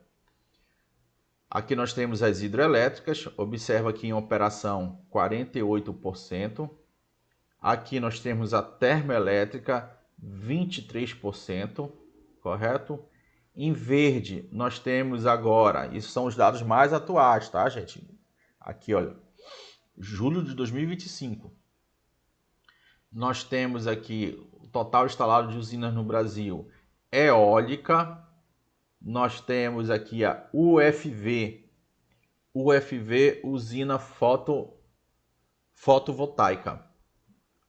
Aqui nós temos as hidrelétricas. Observa aqui em operação 48%. Aqui nós temos a termoelétrica 23%, correto? Em verde, nós temos agora, isso são os dados mais atuais, tá, gente? Aqui, olha, julho de 2025. Nós temos aqui o total instalado de usinas no Brasil eólica, nós temos aqui a UFV, usina fotovoltaica,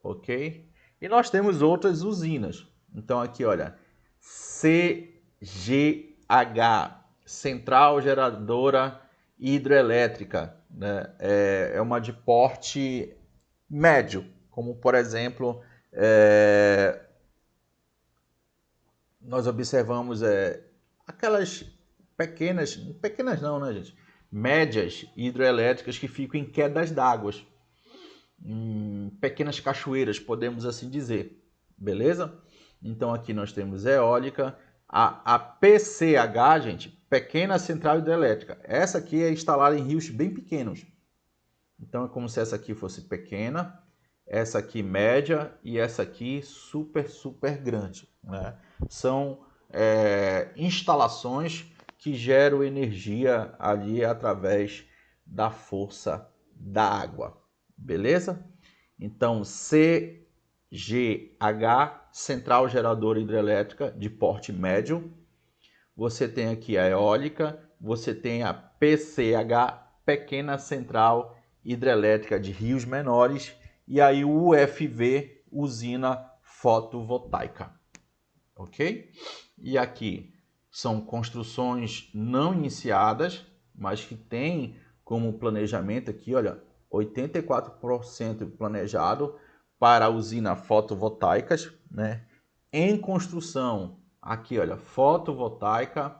ok? E nós temos outras usinas. Então aqui, olha, CGH, Central Geradora Hidrelétrica, né? É uma de porte médio, como por exemplo, nós observamos aquelas pequenas não, né, gente? Médias hidrelétricas que ficam em quedas d'água, pequenas cachoeiras, podemos assim dizer, beleza? Então aqui nós temos eólica, a PCH, gente, pequena central hidrelétrica. Essa aqui é instalada em rios bem pequenos. Então é como se essa aqui fosse pequena, essa aqui média e essa aqui super grande, né? São instalações que geram energia ali através da força da água, beleza? Então CGH, Central Geradora Hidrelétrica de porte médio. Você tem aqui a eólica, você tem a PCH, Pequena Central Hidrelétrica de rios menores, e aí o UFV, usina fotovoltaica, ok? E aqui são construções não iniciadas, mas que tem como planejamento aqui, olha, 84% planejado para a usina fotovoltaicas, né? Em construção, aqui, olha, fotovoltaica,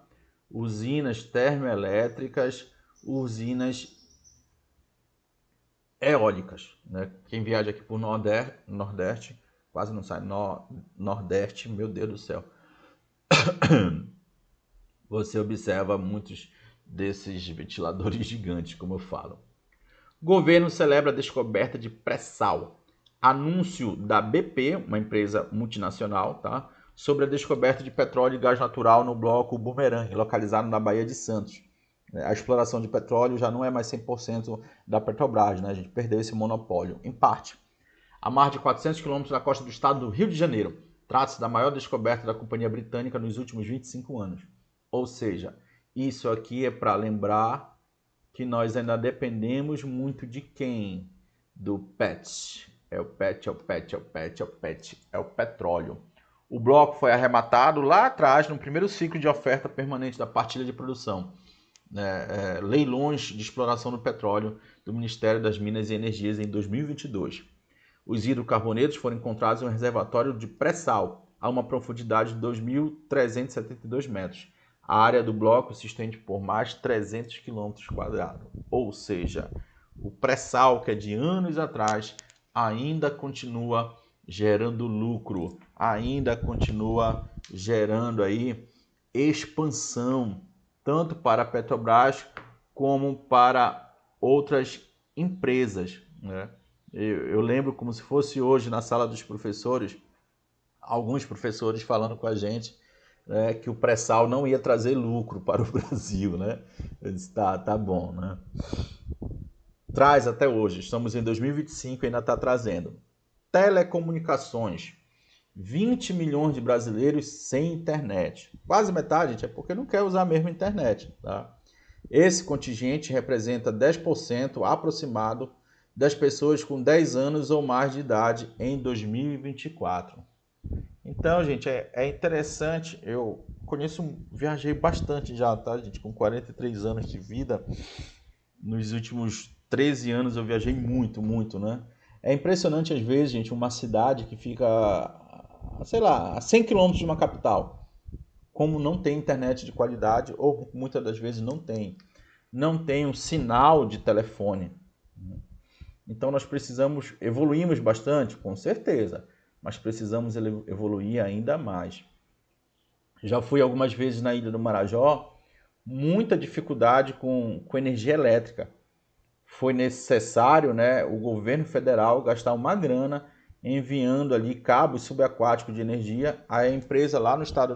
usinas termoelétricas, usinas eólicas, né? Quem viaja aqui por Nordeste, quase não sai, Nordeste, meu Deus do céu. Você observa muitos desses ventiladores gigantes, como eu falo. Governo celebra a descoberta de pré-sal. Anúncio da BP, uma empresa multinacional, tá? Sobre a descoberta de petróleo e gás natural no bloco Bumerangue, localizado na Baía de Santos. A exploração de petróleo já não é mais 100% da Petrobras, né? A gente perdeu esse monopólio, em parte. A mais de 400 quilômetros da costa do estado do Rio de Janeiro. Trata-se da maior descoberta da companhia britânica nos últimos 25 anos. Ou seja, isso aqui é para lembrar que nós ainda dependemos muito de quem? Do PET. É o petróleo. O bloco foi arrematado lá atrás, no primeiro ciclo de oferta permanente da partilha de produção. Leilões de exploração do petróleo do Ministério das Minas e Energias em 2022. Os hidrocarbonetos foram encontrados em um reservatório de pré-sal, a uma profundidade de 2.372 metros. A área do bloco se estende por mais de 300 km². Ou seja, o pré-sal, que é de anos atrás, ainda continua gerando lucro, ainda continua gerando aí expansão, tanto para a Petrobras como para outras empresas, né? Eu lembro como se fosse hoje na sala dos professores, alguns professores falando com a gente, né, que o pré-sal não ia trazer lucro para o Brasil, né? Eu disse, tá bom, né? Traz até hoje, estamos em 2025 e ainda está trazendo. Telecomunicações, 20 milhões de brasileiros sem internet. Quase metade, gente, é porque não quer usar mesmo a internet, tá? Esse contingente representa 10% aproximado das pessoas com 10 anos ou mais de idade em 2024. Então, gente, é interessante. Eu viajei bastante já, tá, gente? Com 43 anos de vida. Nos últimos 13 anos eu viajei muito, né? É impressionante, às vezes, gente, uma cidade que fica, sei lá, a 100 quilômetros de uma capital, como não tem internet de qualidade, ou muitas das vezes não tem um sinal de telefone. Então nós evoluímos bastante, com certeza, mas precisamos evoluir ainda mais. Já fui algumas vezes na Ilha do Marajó, muita dificuldade com energia elétrica. Foi necessário, né, o governo federal gastar uma grana enviando ali cabos subaquáticos de energia. A empresa lá no estado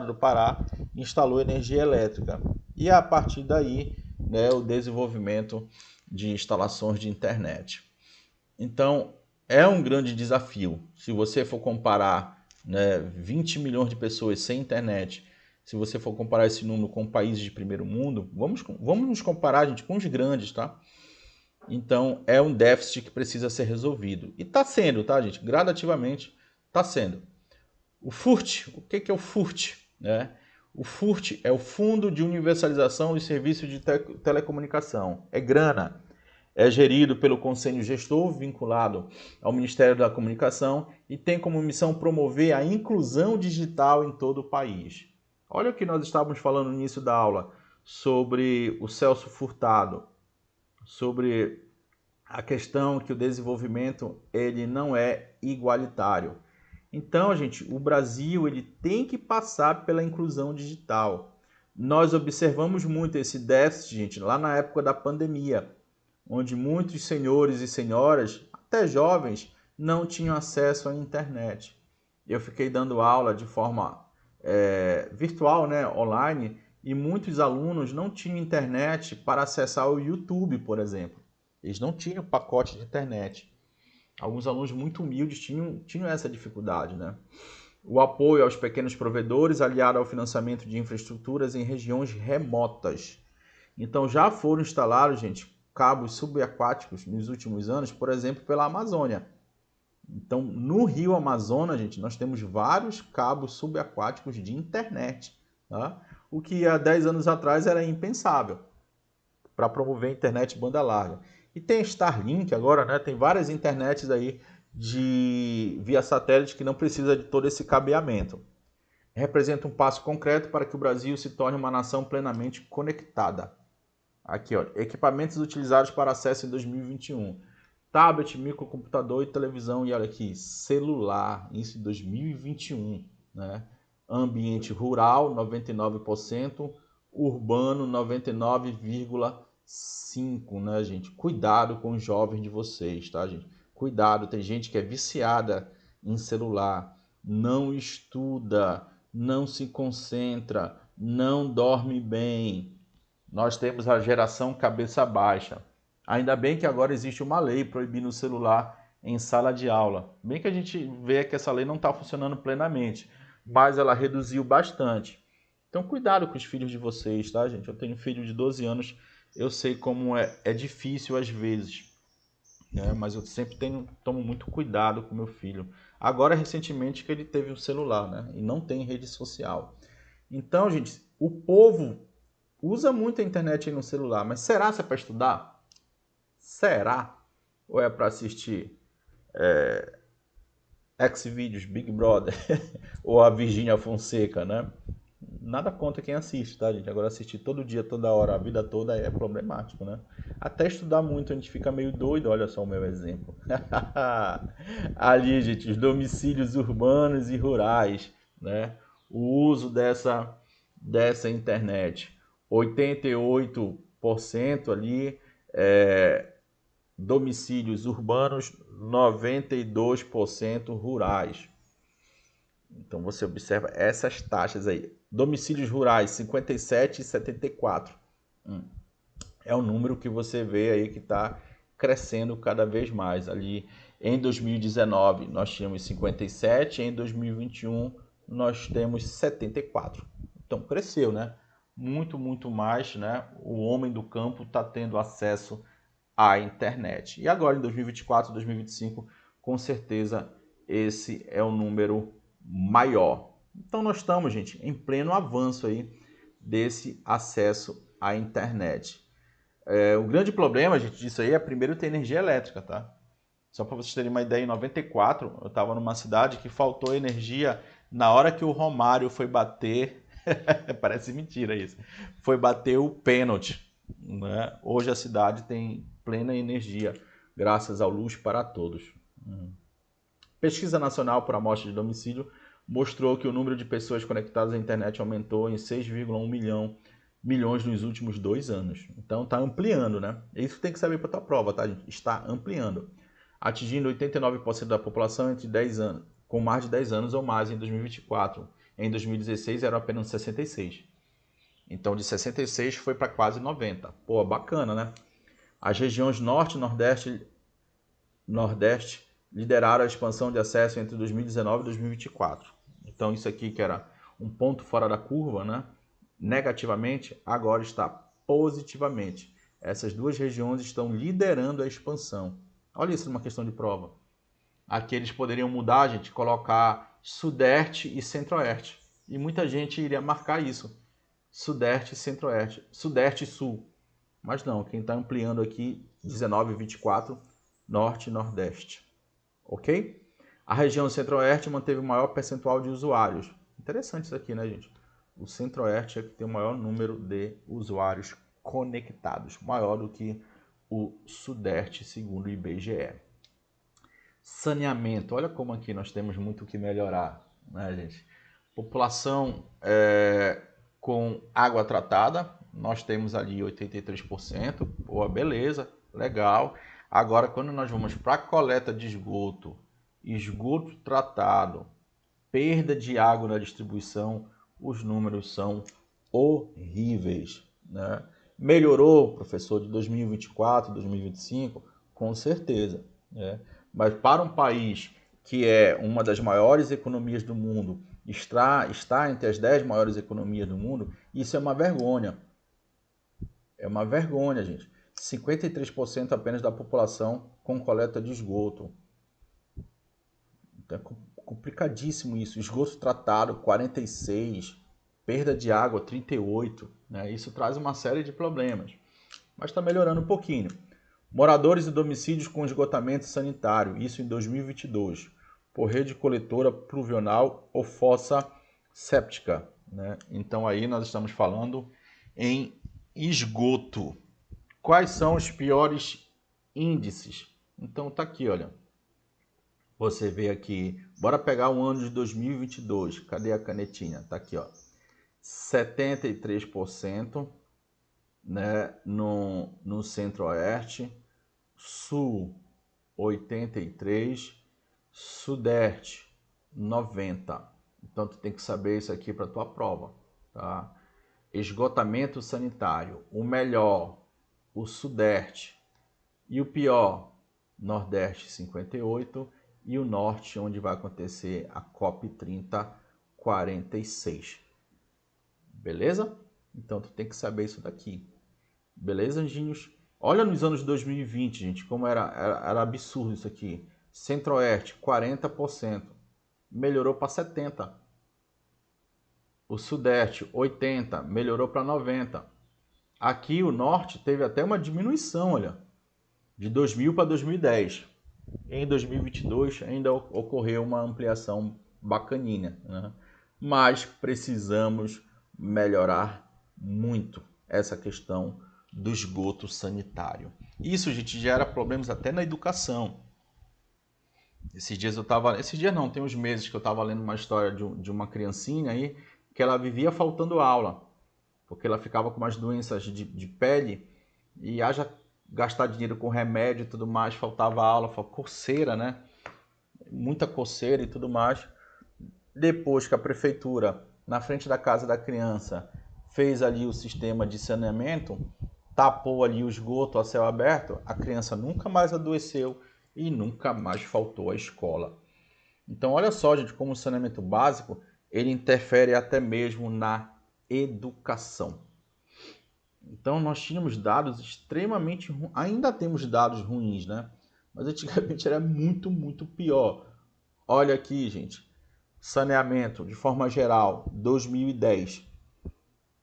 do Pará instalou energia elétrica. E a partir daí, né, o desenvolvimento de instalações de internet. Então, é um grande desafio. Se você for comparar né, 20 milhões de pessoas sem internet, se você for comparar esse número com países de primeiro mundo, vamos nos comparar, gente, com os grandes, tá? Então, é um déficit que precisa ser resolvido. E está sendo, tá, gente? Gradativamente está sendo. O FURT, o que é o FURT? Né? O FURT é o Fundo de Universalização dos Serviços de Telecomunicação. É grana. É gerido pelo Conselho Gestor, vinculado ao Ministério da Comunicação, e tem como missão promover a inclusão digital em todo o país. Olha o que nós estávamos falando no início da aula sobre o Celso Furtado, sobre a questão que o desenvolvimento ele não é igualitário. Então, gente, o Brasil ele tem que passar pela inclusão digital. Nós observamos muito esse déficit, gente, lá na época da pandemia, onde muitos senhores e senhoras, até jovens, não tinham acesso à internet. Eu fiquei dando aula de forma virtual, né, online, e muitos alunos não tinham internet para acessar o YouTube, por exemplo. Eles não tinham pacote de internet. Alguns alunos muito humildes tinham essa dificuldade, né? O apoio aos pequenos provedores, aliado ao financiamento de infraestruturas em regiões remotas. Então, já foram instalados, gente, cabos subaquáticos nos últimos anos, por exemplo, pela Amazônia. Então, no Rio Amazonas, gente, nós temos vários cabos subaquáticos de internet, tá? O que há 10 anos atrás era impensável para promover a internet banda larga. E tem Starlink agora, né? Tem várias internets aí via satélite que não precisa de todo esse cabeamento. Representa um passo concreto para que o Brasil se torne uma nação plenamente conectada. Aqui, ó, equipamentos utilizados para acesso em 2021. Tablet, microcomputador e televisão. E olha aqui, celular, isso em 2021. Né? Ambiente rural, 99%. Urbano, 99,5%. Né, gente? Cuidado com os jovens de vocês, tá, gente? Cuidado, tem gente que é viciada em celular, não estuda, não se concentra, não dorme bem. Nós temos a geração cabeça baixa. Ainda bem que agora existe uma lei proibindo o celular em sala de aula. Bem que a gente vê que essa lei não está funcionando plenamente, mas ela reduziu bastante. Então, cuidado com os filhos de vocês, tá, gente? Eu tenho um filho de 12 anos, eu sei como é difícil às vezes, né? Mas eu sempre tomo muito cuidado com meu filho. Agora, recentemente, que ele teve um celular, né? E não tem rede social. Então, gente, o povo usa muito a internet aí no celular, mas será que é para estudar? Será? Ou é para assistir Xvideos, Big Brother ou a Virgínia Fonseca, né? Nada contra quem assiste, tá, gente? Agora assistir todo dia, toda hora, a vida toda é problemático, né? Até estudar muito a gente fica meio doido, olha só o meu exemplo. Ali, gente, os domicílios urbanos e rurais, né? O uso dessa internet. 88% ali domicílios urbanos, 92% rurais. Então você observa essas taxas aí. Domicílios rurais, 57 e 74. É o número que você vê aí que está crescendo cada vez mais. Ali em 2019 nós tínhamos 57, em 2021 nós temos 74. Então cresceu, né? Muito, muito mais, né? O homem do campo está tendo acesso à internet. E agora em 2024, 2025, com certeza esse é o número maior. Então nós estamos, gente, em pleno avanço aí desse acesso à internet. O grande problema, gente, disso aí é primeiro ter energia elétrica, tá? Só para vocês terem uma ideia, em 94 eu estava numa cidade que faltou energia na hora que o Romário foi bater, parece mentira isso, foi bater o pênalti, né? Hoje a cidade tem plena energia, graças ao Luz para Todos. Pesquisa Nacional por Amostra de Domicílio mostrou que o número de pessoas conectadas à internet aumentou em 6,1 milhões nos últimos 2 anos. Então está ampliando, né? Isso tem que saber para a tua prova, tá, gente? Está ampliando. Atingindo 89% da população entre 10 anos, com mais de 10 anos ou mais em 2024. Em 2016 era apenas 66. Então de 66 foi para quase 90. Pô, bacana, né? As regiões Norte, Nordeste lideraram a expansão de acesso entre 2019 e 2024. Então isso aqui que era um ponto fora da curva, né? Negativamente, agora está positivamente. Essas duas regiões estão liderando a expansão. Olha isso numa questão de prova. Aqui eles poderiam mudar, gente, colocar Sudeste e Centro-Oeste. E muita gente iria marcar isso. Sudeste e Centro-Oeste. Sudeste e Sul. Mas não, quem está ampliando aqui, 19 e 24, Norte e Nordeste. Ok? A região Centro-Oeste manteve o maior percentual de usuários. Interessante isso aqui, né, gente? O Centro-Oeste é que tem o maior número de usuários conectados, maior do que o Sudeste, segundo o IBGE. Saneamento, olha como aqui nós temos muito o que melhorar, né, gente? População com água tratada, nós temos ali 83%, boa, beleza, legal. Agora, quando nós vamos para a coleta de esgoto, esgoto tratado, perda de água na distribuição, os números são horríveis, né? Melhorou, professor, de 2024, 2025? Com certeza, né? Mas para um país que é uma das maiores economias do mundo, está entre as 10 maiores economias do mundo, isso é uma vergonha. É uma vergonha, gente. 53% apenas da população com coleta de esgoto. Então é complicadíssimo isso. Esgoto tratado, 46%. Perda de água, 38%. Né? Isso traz uma série de problemas. Mas está melhorando um pouquinho. Moradores e domicílios com esgotamento sanitário. Isso em 2022. Por rede coletora pluvional ou fossa séptica. Né? Então aí nós estamos falando em esgoto. Quais são os piores índices? Então tá aqui, olha. Você vê aqui, bora pegar o ano de 2022. Cadê a canetinha? Tá aqui, ó. 73%, né, no Centro-Oeste, Sul 83%, Sudeste 90%. Então tu tem que saber isso aqui para tua prova, tá? Esgotamento sanitário, o melhor, o Sudeste, e o pior, Nordeste 58%, e o Norte, onde vai acontecer a COP30, 46%. Beleza? Então tu tem que saber isso daqui. Beleza, anjinhos? Olha nos anos de 2020, gente, como era absurdo isso aqui. Centro-Oeste, 40%. Melhorou para 70%. O Sudeste, 80%. Melhorou para 90%. Aqui o Norte teve até uma diminuição, olha. De 2000 para 2010. Em 2022 ainda ocorreu uma ampliação bacaninha, né? Mas precisamos melhorar muito essa questão do esgoto sanitário. Isso, gente, gera problemas até na educação. Esses dias tem uns meses que eu estava lendo uma história de uma criancinha aí que ela vivia faltando aula, porque ela ficava com umas doenças de pele e haja gastar dinheiro com remédio e tudo mais, faltava aula, coceira, né? Muita coceira e tudo mais. Depois que a prefeitura, na frente da casa da criança, fez ali o sistema de saneamento, tapou ali o esgoto a céu aberto, a criança nunca mais adoeceu e nunca mais faltou à escola. Então, olha só, gente, como o saneamento básico, ele interfere até mesmo na educação. Então, nós tínhamos dados extremamente ruins, ainda temos dados ruins, né? Mas antigamente era muito, muito pior. Olha aqui, gente, saneamento, de forma geral, 2010.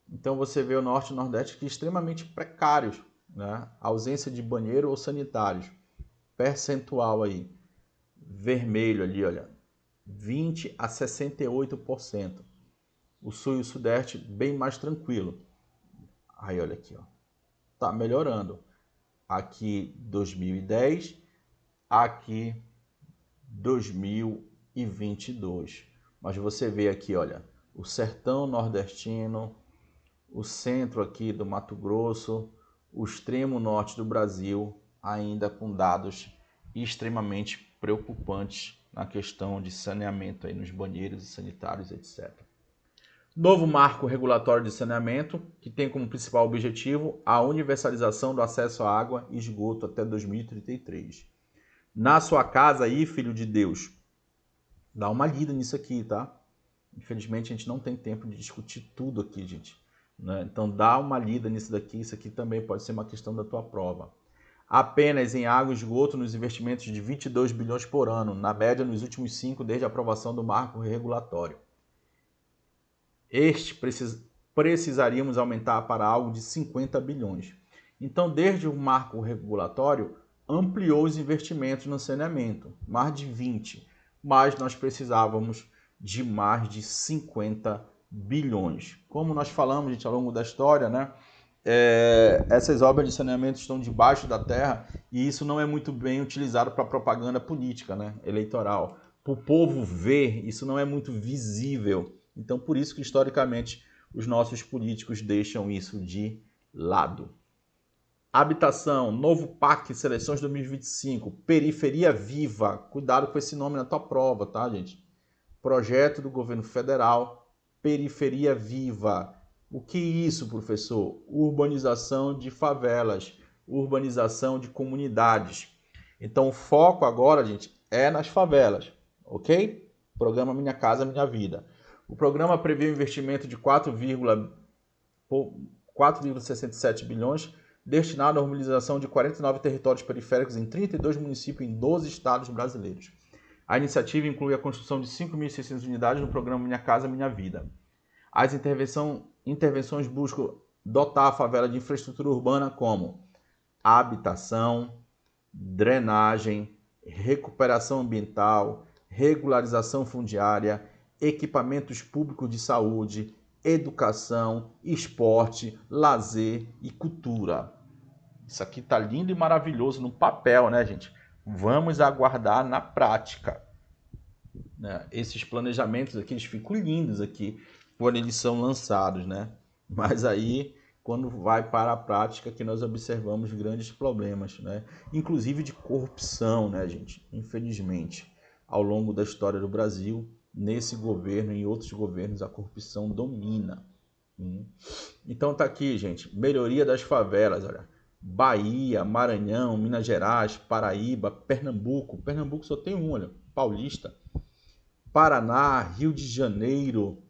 Então, você vê o Norte e o Nordeste aqui extremamente precários, né? Ausência de banheiro ou sanitários. Percentual aí, vermelho ali, olha, 20 a 68%. O Sul e o Sudeste bem mais tranquilo. Aí, olha aqui, ó. Tá melhorando. Aqui 2010, aqui 2022. Mas você vê aqui, olha, o sertão nordestino, o centro aqui do Mato Grosso, o extremo norte do Brasil, ainda com dados extremamente preocupantes na questão de saneamento aí nos banheiros e sanitários, etc. Novo marco regulatório de saneamento, que tem como principal objetivo a universalização do acesso à água e esgoto até 2033. na sua casa aí, filho de Deus, dá uma lida nisso aqui, tá? Infelizmente, a gente não tem tempo de discutir tudo aqui, gente, né? Então, dá uma lida nisso daqui. Isso aqui também pode ser uma questão da tua prova. Apenas em água e esgoto, nos investimentos de 22 bilhões por ano, na média nos últimos 5, desde a aprovação do marco regulatório. Precisaríamos aumentar para algo de 50 bilhões. Então, desde o marco regulatório, ampliou os investimentos no saneamento, mais de 20, mas nós precisávamos de mais de 50 bilhões. Como nós falamos, gente, ao longo da história, né? Essas obras de saneamento estão debaixo da terra e isso não é muito bem utilizado para propaganda política, né? Eleitoral. Para o povo ver, isso não é muito visível. Então, por isso que, historicamente, os nossos políticos deixam isso de lado. Habitação, novo PAC, seleções 2025, Periferia Viva. Cuidado com esse nome na tua prova, tá, gente? Projeto do governo federal, Periferia Viva. O que é isso, professor? Urbanização de favelas, urbanização de comunidades. Então, o foco agora, gente, é nas favelas, ok? Programa Minha Casa Minha Vida. O programa prevê um investimento de 4,67 bilhões destinado à urbanização de 49 territórios periféricos em 32 municípios em 12 estados brasileiros. A iniciativa inclui a construção de 5.600 unidades no programa Minha Casa Minha Vida. As intervenções buscam dotar a favela de infraestrutura urbana como habitação, drenagem, recuperação ambiental, regularização fundiária, equipamentos públicos de saúde, educação, esporte, lazer e cultura. Isso aqui tá lindo e maravilhoso no papel, né, gente? Vamos aguardar na prática. Esses planejamentos aqui, eles ficam lindos aqui quando eles são lançados, né? Mas aí, quando vai para a prática, que nós observamos grandes problemas, né? Inclusive de corrupção, né, gente? Infelizmente, ao longo da história do Brasil, nesse governo e em outros governos, a corrupção domina. Então tá aqui, gente, melhoria das favelas, olha. Bahia, Maranhão, Minas Gerais, Paraíba, Pernambuco só tem um, olha, Paulista, Paraná, Rio de Janeiro,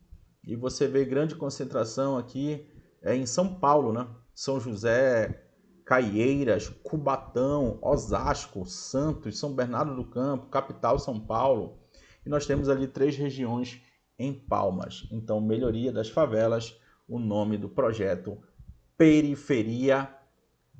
e você vê grande concentração aqui em São Paulo, né? São José, Caieiras, Cubatão, Osasco, Santos, São Bernardo do Campo, capital São Paulo. E nós temos ali 3 regiões em Palmas. Então, melhoria das favelas, o nome do projeto Periferia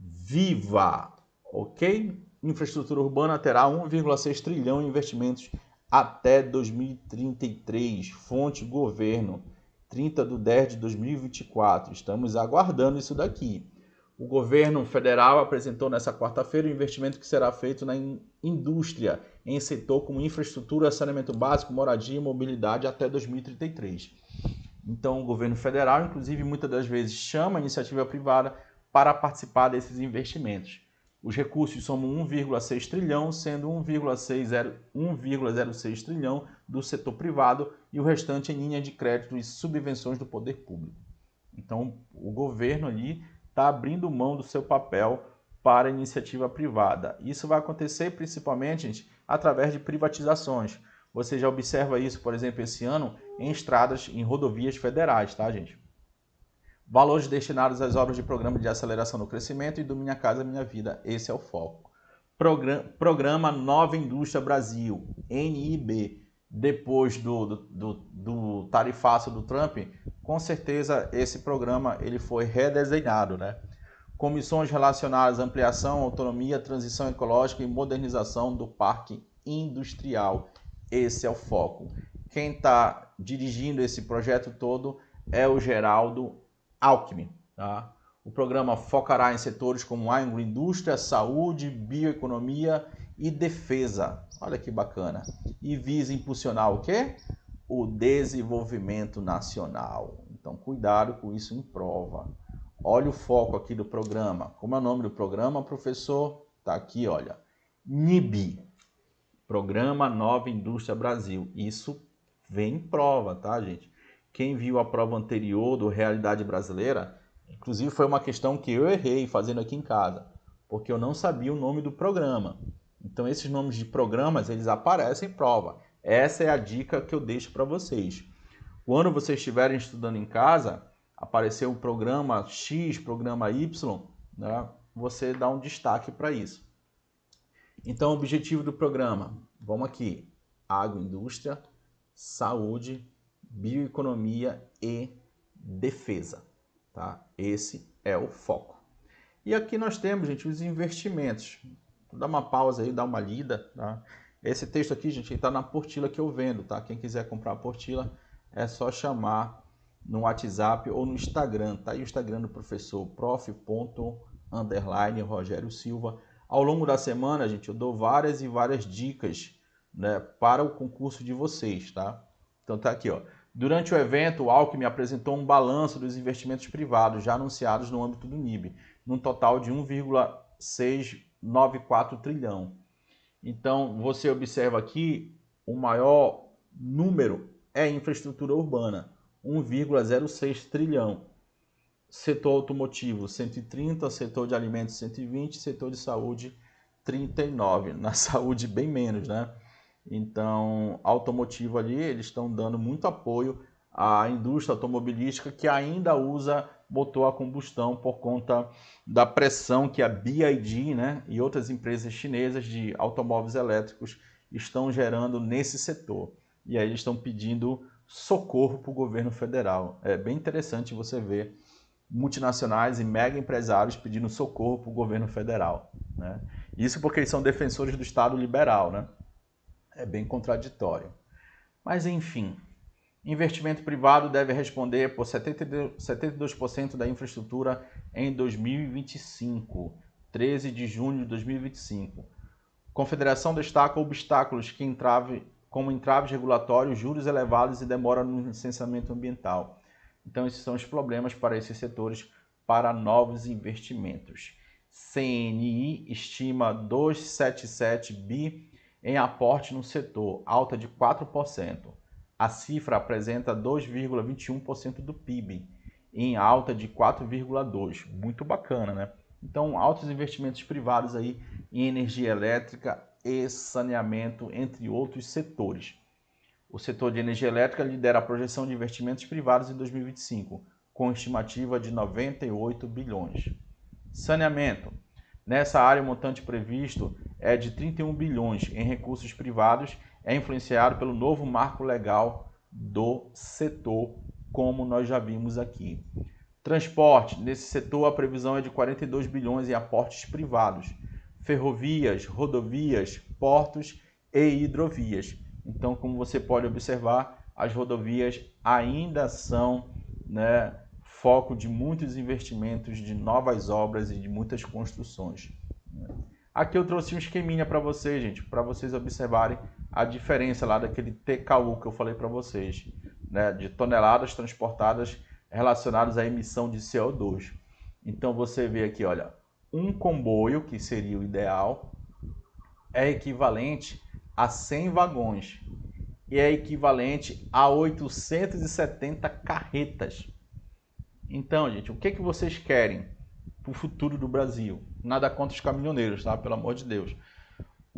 Viva, ok? Infraestrutura urbana terá 1,6 trilhão em investimentos até 2033. Fonte governo, 30/10/2024. Estamos aguardando isso daqui. O governo federal apresentou nessa quarta-feira o investimento que será feito na indústria, em setor como infraestrutura, saneamento básico, moradia e mobilidade até 2033. Então, o governo federal, inclusive, muitas das vezes chama a iniciativa privada para participar desses investimentos. Os recursos somam 1,6 trilhão, sendo 1,06 trilhão do setor privado e o restante em linha de crédito e subvenções do poder público. Então, o governo ali está abrindo mão do seu papel para a iniciativa privada. Isso vai acontecer principalmente, gente, através de privatizações. Você já observa isso, por exemplo, esse ano em estradas, em rodovias federais, tá, gente? Valores destinados às obras de programa de aceleração do crescimento e do Minha Casa Minha Vida. Esse é o foco. Programa Nova Indústria Brasil, NIB. Depois do tarifaço do Trump, com certeza esse programa ele foi redesenhado, né? Comissões relacionadas à ampliação, autonomia, transição ecológica e modernização do parque industrial. Esse é o foco. Quem está dirigindo esse projeto todo é o Geraldo Alckmin, tá? O programa focará em setores como agroindústria, saúde, bioeconomia e defesa. Olha que bacana. E visa impulsionar o quê? O desenvolvimento nacional. Então, cuidado com isso em prova. Olha o foco aqui do programa. Como é o nome do programa, professor? Tá aqui, olha. NIB. Programa Nova Indústria Brasil. Isso vem em prova, tá, gente? Quem viu a prova anterior do Realidade Brasileira, inclusive foi uma questão que eu errei fazendo aqui em casa, porque eu não sabia o nome do programa. Então esses nomes de programas, eles aparecem em prova. Essa é a dica que eu deixo para vocês. Quando vocês estiverem estudando em casa, aparecer o programa X, programa Y, né, você dá um destaque para isso. Então, o objetivo do programa, vamos aqui, agroindústria, saúde, bioeconomia e defesa, tá? Esse é o foco. E aqui nós temos, gente, os investimentos. Vou dar uma pausa aí, dar uma lida, tá? Esse texto aqui, gente, está na apostila que eu vendo, tá? Quem quiser comprar a apostila, é só chamar no WhatsApp ou no Instagram, tá? E o Instagram do professor, prof._Rogério Silva. Ao longo da semana, gente, eu dou várias e várias dicas, né, para o concurso de vocês, tá? Então tá aqui, ó. Durante o evento, o Alckmin apresentou um balanço dos investimentos privados já anunciados no âmbito do NIB, num total de 1,694 trilhão. Então, você observa aqui, o maior número é infraestrutura urbana, 1,06 trilhão. Setor automotivo, 130, setor de alimentos, 120, setor de saúde, 39. Na saúde, bem menos, né? Então, automotivo ali, eles estão dando muito apoio à indústria automobilística que ainda usa motor a combustão por conta da pressão que a BYD, né, e outras empresas chinesas de automóveis elétricos estão gerando nesse setor. E aí eles estão pedindo socorro para o governo federal. É bem interessante você ver multinacionais e mega empresários pedindo socorro para o governo federal, né? Isso porque eles são defensores do Estado liberal, né? É bem contraditório. Mas enfim, investimento privado deve responder por 72% da infraestrutura em 2025, 13 de junho de 2025. Confederação destaca obstáculos que como entraves regulatórios, juros elevados e demora no licenciamento ambiental. Então, esses são os problemas para esses setores para novos investimentos. CNI estima 277 bi em aporte no setor, alta de 4%. A cifra apresenta 2,21% do PIB, em alta de 4,2%. Muito bacana, né? Então, altos investimentos privados aí em energia elétrica e saneamento, entre outros setores. O setor de energia elétrica lidera a projeção de investimentos privados em 2025, com estimativa de 98 bilhões. Saneamento. Nessa área, o montante previsto é de 31 bilhões em recursos privados, é influenciado pelo novo marco legal do setor, como nós já vimos aqui. Transporte. Nesse setor, a previsão é de 42 bilhões em aportes privados. Ferrovias, rodovias, portos e hidrovias. Então, como você pode observar, as rodovias ainda são, né, foco de muitos investimentos, de novas obras e de muitas construções. Aqui eu trouxe um esqueminha para vocês, gente, para vocês observarem a diferença lá daquele TKU que eu falei para vocês, né, de toneladas transportadas relacionadas à emissão de CO2. Então, você vê aqui, olha, um comboio, que seria o ideal, é equivalente a 100 vagões e é equivalente a 870 carretas. Então, gente, o que vocês querem para o futuro do Brasil? Nada contra os caminhoneiros, tá? Pelo amor de Deus.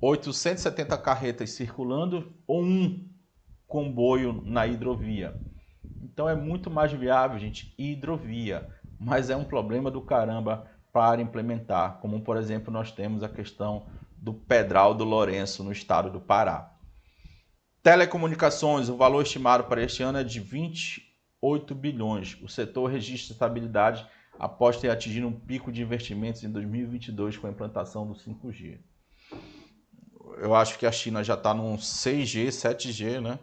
870 carretas circulando ou um comboio na hidrovia. Então é muito mais viável, gente, hidrovia. Mas é um problema do caramba para implementar. Como, por exemplo, nós temos a questão do Pedral do Lourenço, no estado do Pará. Telecomunicações, o valor estimado para este ano é de 28 bilhões. O setor registra estabilidade após ter atingido um pico de investimentos em 2022 com a implantação do 5G. Eu acho que a China já está no 6G, 7G, né?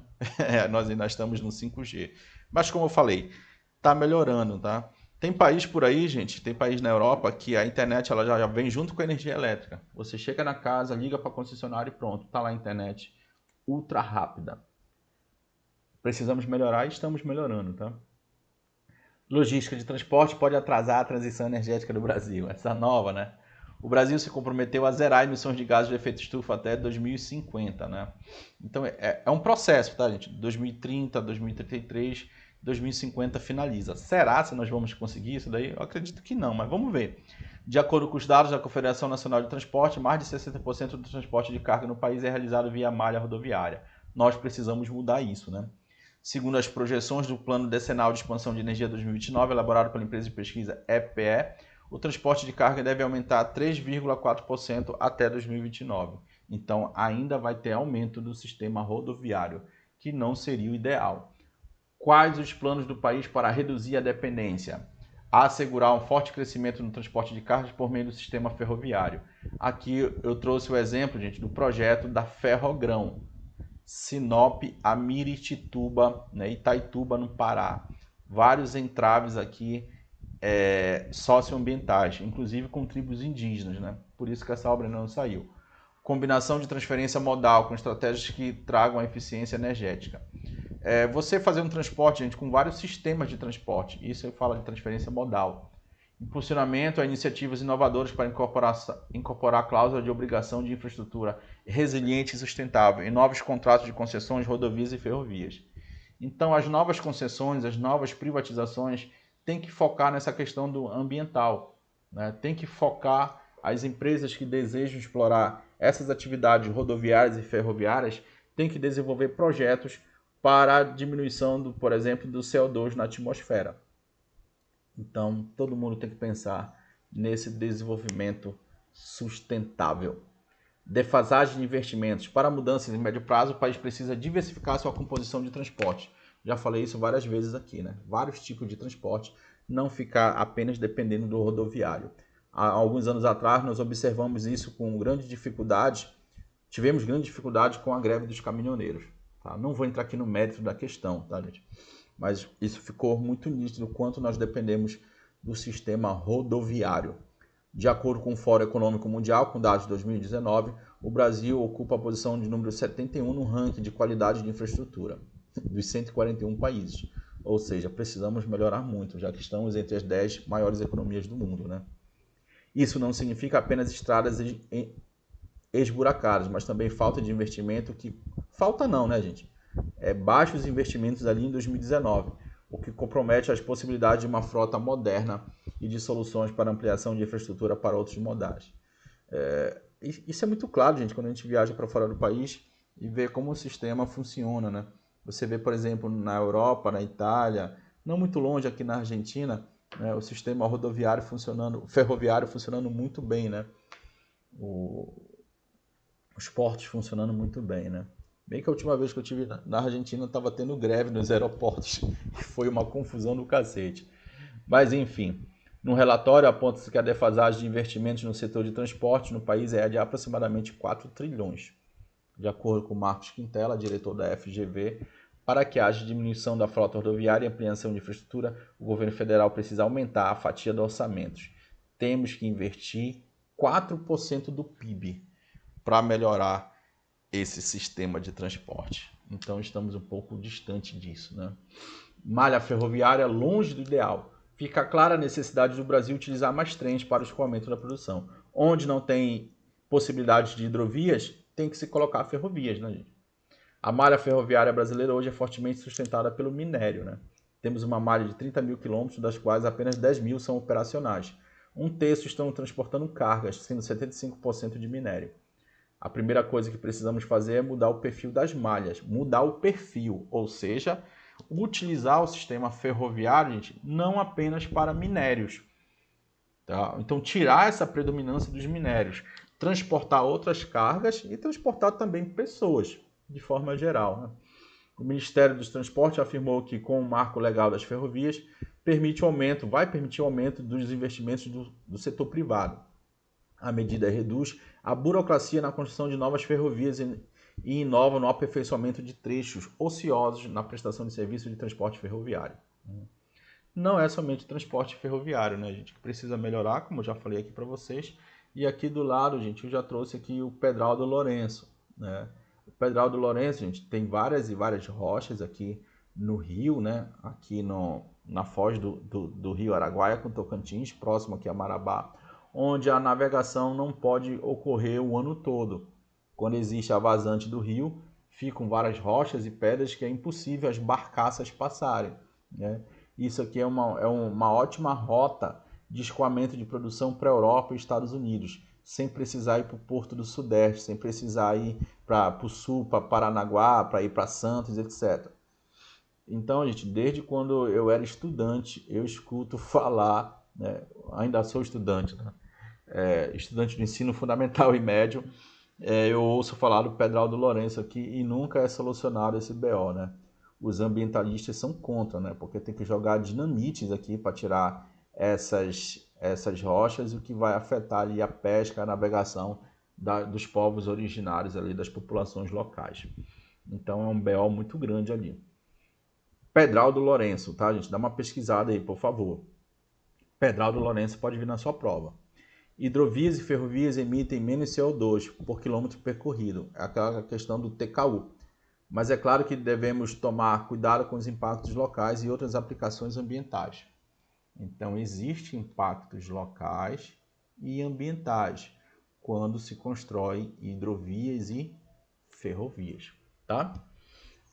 Nós ainda estamos no 5G. Mas como eu falei, está melhorando, tá? Tem país por aí, gente, tem país na Europa que a internet ela já vem junto com a energia elétrica. Você chega na casa, liga para a concessionária e pronto, está lá a internet ultra rápida. Precisamos melhorar e estamos melhorando, tá? Logística de transporte pode atrasar a transição energética do Brasil. Essa nova, né? O Brasil se comprometeu a zerar emissões de gases de efeito estufa até 2050, né? Então é um processo, tá, gente? 2030, 2033, 2050 finaliza. Será se nós vamos conseguir isso daí? Eu acredito que não, mas vamos ver. De acordo com os dados da Confederação Nacional de Transporte, mais de 60% do transporte de carga no país é realizado via malha rodoviária. Nós precisamos mudar isso, né? Segundo as projeções do Plano Decenal de Expansão de Energia 2029, elaborado pela empresa de pesquisa EPE, o transporte de carga deve aumentar 3,4% até 2029. Então, ainda vai ter aumento do sistema rodoviário, que não seria o ideal. Quais os planos do país para reduzir a dependência? Assegurar um forte crescimento no transporte de cargas por meio do sistema ferroviário. Aqui eu trouxe o exemplo, gente, do projeto da Ferrogrão, Sinop a Miritituba, né, Itaituba, no Pará. Vários entraves aqui socioambientais, inclusive com tribos indígenas, né? Por isso que essa obra não saiu. Combinação de transferência modal com estratégias que tragam a eficiência energética. Você fazer um transporte, gente, com vários sistemas de transporte, isso eu falo de transferência modal. Impulsionamento a iniciativas inovadoras para incorporar cláusula de obrigação de infraestrutura resiliente e sustentável em novos contratos de concessões, rodovias e ferrovias. Então, as novas concessões, as novas privatizações têm que focar nessa questão do ambiental, né? Tem que focar as empresas que desejam explorar essas atividades rodoviárias e ferroviárias, têm que desenvolver projetos para a diminuição, por exemplo, do CO2 na atmosfera. Então, todo mundo tem que pensar nesse desenvolvimento sustentável. Defasagem de investimentos. Para mudanças em médio prazo, o país precisa diversificar sua composição de transporte. Já falei isso várias vezes aqui, né? Vários tipos de transporte, não ficar apenas dependendo do rodoviário. Há alguns anos atrás, nós observamos isso com grande dificuldade. Tivemos grande dificuldade com a greve dos caminhoneiros. Tá? Não vou entrar aqui no mérito da questão, tá, gente? Mas isso ficou muito nítido o quanto nós dependemos do sistema rodoviário. De acordo com o Fórum Econômico Mundial, com dados de 2019, o Brasil ocupa a posição de número 71 no ranking de qualidade de infraestrutura dos 141 países. Ou seja, precisamos melhorar muito, já que estamos entre as 10 maiores economias do mundo, né? Isso não significa apenas estradas esburacadas, mas também falta de investimento que... Falta não, né, gente? Baixos investimentos ali em 2019, o que compromete as possibilidades de uma frota moderna e de soluções para ampliação de infraestrutura para outros modais. Isso é muito claro, gente, quando a gente viaja para fora do país e vê como o sistema funciona, né? Você vê, por exemplo, na Europa, na Itália, não muito longe aqui na Argentina, né, o sistema rodoviário funcionando, ferroviário funcionando muito bem, né? Os portos funcionando muito bem, né? Bem que a última vez que eu estive na Argentina estava tendo greve nos aeroportos. Foi uma confusão do cacete. Mas enfim, no relatório aponta-se que a defasagem de investimentos no setor de transporte no país é de aproximadamente 4 trilhões. De acordo com Marcos Quintela, diretor da FGV, para que haja diminuição da frota rodoviária e ampliação de infraestrutura, o governo federal precisa aumentar a fatia dos orçamentos. Temos que investir 4% do PIB para melhorar esse sistema de transporte. Então estamos um pouco distante disso, né? Malha ferroviária longe do ideal. Fica clara a necessidade do Brasil utilizar mais trens para o escoamento da produção. Onde não tem possibilidade de hidrovias, tem que se colocar ferrovias, né, gente? A malha ferroviária brasileira hoje é fortemente sustentada pelo minério, né? Temos uma malha de 30 mil quilômetros, das quais apenas 10 mil são operacionais. Um terço estão transportando cargas, sendo 75% de minério. A primeira coisa que precisamos fazer é mudar o perfil das malhas, mudar o perfil, ou seja, utilizar o sistema ferroviário, gente, não apenas para minérios. Tá? Então, tirar essa predominância dos minérios, transportar outras cargas e transportar também pessoas, de forma geral, né? O Ministério dos Transportes afirmou que, com o marco legal das ferrovias, vai permitir o aumento dos investimentos do setor privado. A medida reduz a burocracia na construção de novas ferrovias e inova no aperfeiçoamento de trechos ociosos na prestação de serviço de transporte ferroviário. Não é somente transporte ferroviário, né, gente, que precisa melhorar, como eu já falei aqui para vocês. E aqui do lado, gente, eu já trouxe aqui o Pedral do Lourenço, né? O Pedral do Lourenço, gente, tem várias e várias rochas aqui no rio, né? Aqui na foz do rio Araguaia com Tocantins, próximo aqui a Marabá, onde a navegação não pode ocorrer o ano todo. Quando existe a vazante do rio, ficam várias rochas e pedras que é impossível as barcaças passarem. né? Isso aqui é uma ótima rota de escoamento de produção para a Europa e Estados Unidos, sem precisar ir para o Porto do Sudeste, sem precisar ir para o Sul, para Paranaguá, para ir para Santos, etc. Então, gente, desde quando eu era estudante, eu escuto falar, né? Ainda sou estudante, né? Estudante de ensino fundamental e médio, eu ouço falar do Pedral do Lourenço aqui e nunca é solucionado esse BO, né? Os ambientalistas são contra, né? Porque tem que jogar dinamites aqui para tirar essas rochas, o que vai afetar ali a pesca, a navegação dos povos originários ali, das populações locais. Então é um BO muito grande ali. Pedral do Lourenço, tá, gente? Dá uma pesquisada aí, por favor. Pedral do Lourenço pode vir na sua prova. Hidrovias e ferrovias emitem menos CO2 por quilômetro percorrido. É aquela questão do TKU. Mas é claro que devemos tomar cuidado com os impactos locais e outras aplicações ambientais. Então, existem impactos locais e ambientais quando se constrói hidrovias e ferrovias, tá?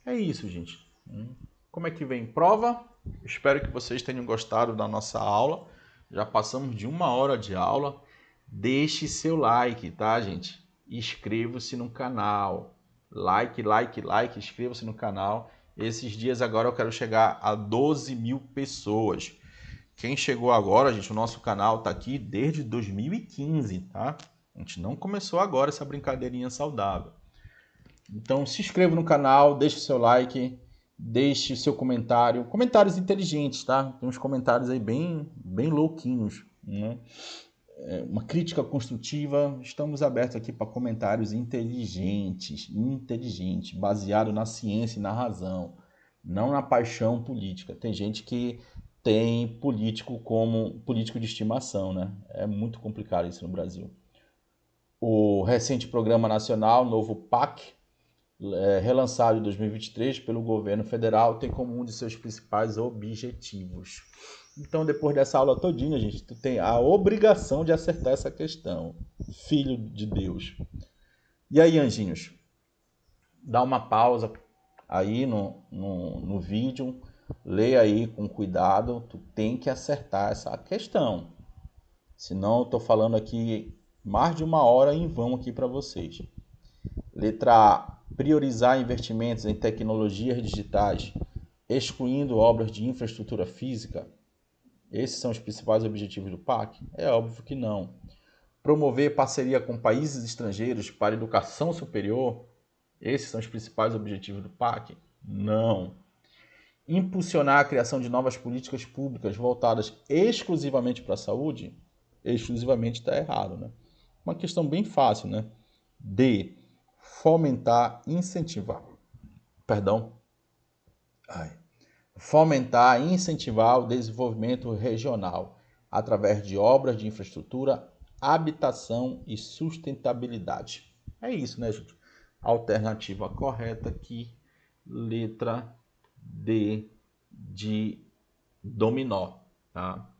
É isso, gente. Como é que vem prova? Espero que vocês tenham gostado da nossa aula. Já passamos de 1 hora de aula. Deixe seu like, tá, gente? Inscreva-se no canal. Like, inscreva-se no canal. Esses dias agora eu quero chegar a 12 mil pessoas. Quem chegou agora, gente, o nosso canal tá aqui desde 2015, tá? A gente não começou agora essa brincadeirinha saudável. Então se inscreva no canal, deixe seu like, deixe seu comentário. Comentários inteligentes, tá? Tem uns comentários aí bem louquinhos, né? Uma crítica construtiva. Estamos abertos aqui para comentários inteligentes, baseado na ciência e na razão, não na paixão política. Tem gente que tem político como político de estimação, né? É muito complicado isso no Brasil. O recente Programa Nacional, novo PAC, relançado em 2023 pelo governo federal, tem como um de seus principais objetivos. Então, depois dessa aula todinha, gente, tu tem a obrigação de acertar essa questão. Filho de Deus. E aí, anjinhos? Dá uma pausa aí no vídeo, lê aí com cuidado, tu tem que acertar essa questão. Senão eu tô falando aqui mais de 1 hora em vão aqui para vocês. Letra A. Priorizar investimentos em tecnologias digitais, excluindo obras de infraestrutura física. Esses são os principais objetivos do PAC? É óbvio que não. Promover parceria com países estrangeiros para educação superior? Esses são os principais objetivos do PAC? Não. Impulsionar a criação de novas políticas públicas voltadas exclusivamente para a saúde? Exclusivamente está errado, né? Uma questão bem fácil, né? D. Fomentar e incentivar o desenvolvimento regional através de obras de infraestrutura, habitação e sustentabilidade. É isso, né, gente? Alternativa correta aqui, letra D de dominó, tá?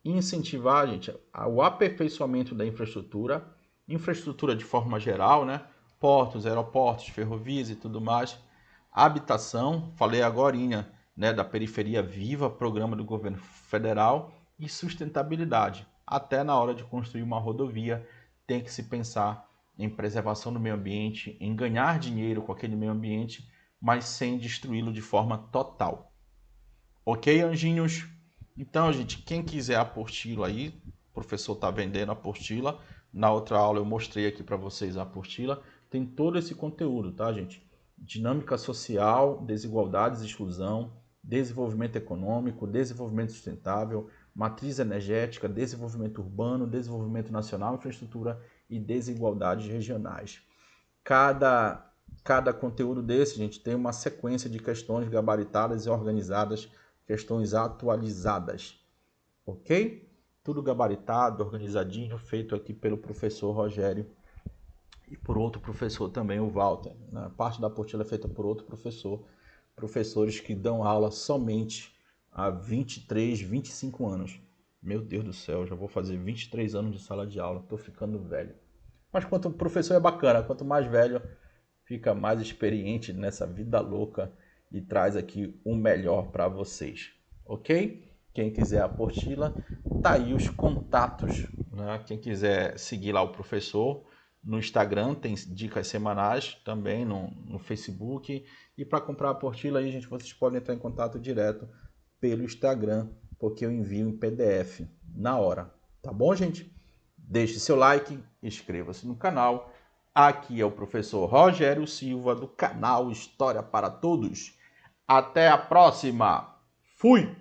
Incentivar, gente, o aperfeiçoamento da infraestrutura de forma geral, né? Portos, aeroportos, ferrovias e tudo mais. Habitação, falei agorinha, né, da periferia viva, programa do governo federal, e sustentabilidade. Até na hora de construir uma rodovia, tem que se pensar em preservação do meio ambiente, em ganhar dinheiro com aquele meio ambiente, mas sem destruí-lo de forma total. Ok, anjinhos? Então, gente, quem quiser a apostila aí, o professor está vendendo a apostila. Na outra aula eu mostrei aqui para vocês a apostila. Tem todo esse conteúdo, tá, gente? Dinâmica social, desigualdades e exclusão, desenvolvimento econômico, desenvolvimento sustentável, matriz energética, desenvolvimento urbano, desenvolvimento nacional, infraestrutura e desigualdades regionais. Cada conteúdo desse, gente, tem uma sequência de questões gabaritadas e organizadas, questões atualizadas, ok? Tudo gabaritado, organizadinho, feito aqui pelo professor Rogério e por outro professor também, o Walter. A parte da apostila é feita por outro professor, professores que dão aula somente há 23, 25 anos. Meu Deus do céu, já vou fazer 23 anos de sala de aula, estou ficando velho. Mas quanto o professor é bacana, quanto mais velho, fica mais experiente nessa vida louca e traz aqui o melhor para vocês. ok? Quem quiser a apostila, tá aí os contatos. Né? Quem quiser seguir lá o professor no Instagram, tem dicas semanais também no Facebook. E para comprar a apostila aí, gente, vocês podem entrar em contato direto pelo Instagram, porque eu envio em PDF na hora. Tá bom, gente? Deixe seu like, inscreva-se no canal. Aqui é o professor Rogério Silva do canal História para Todos. Até a próxima. Fui!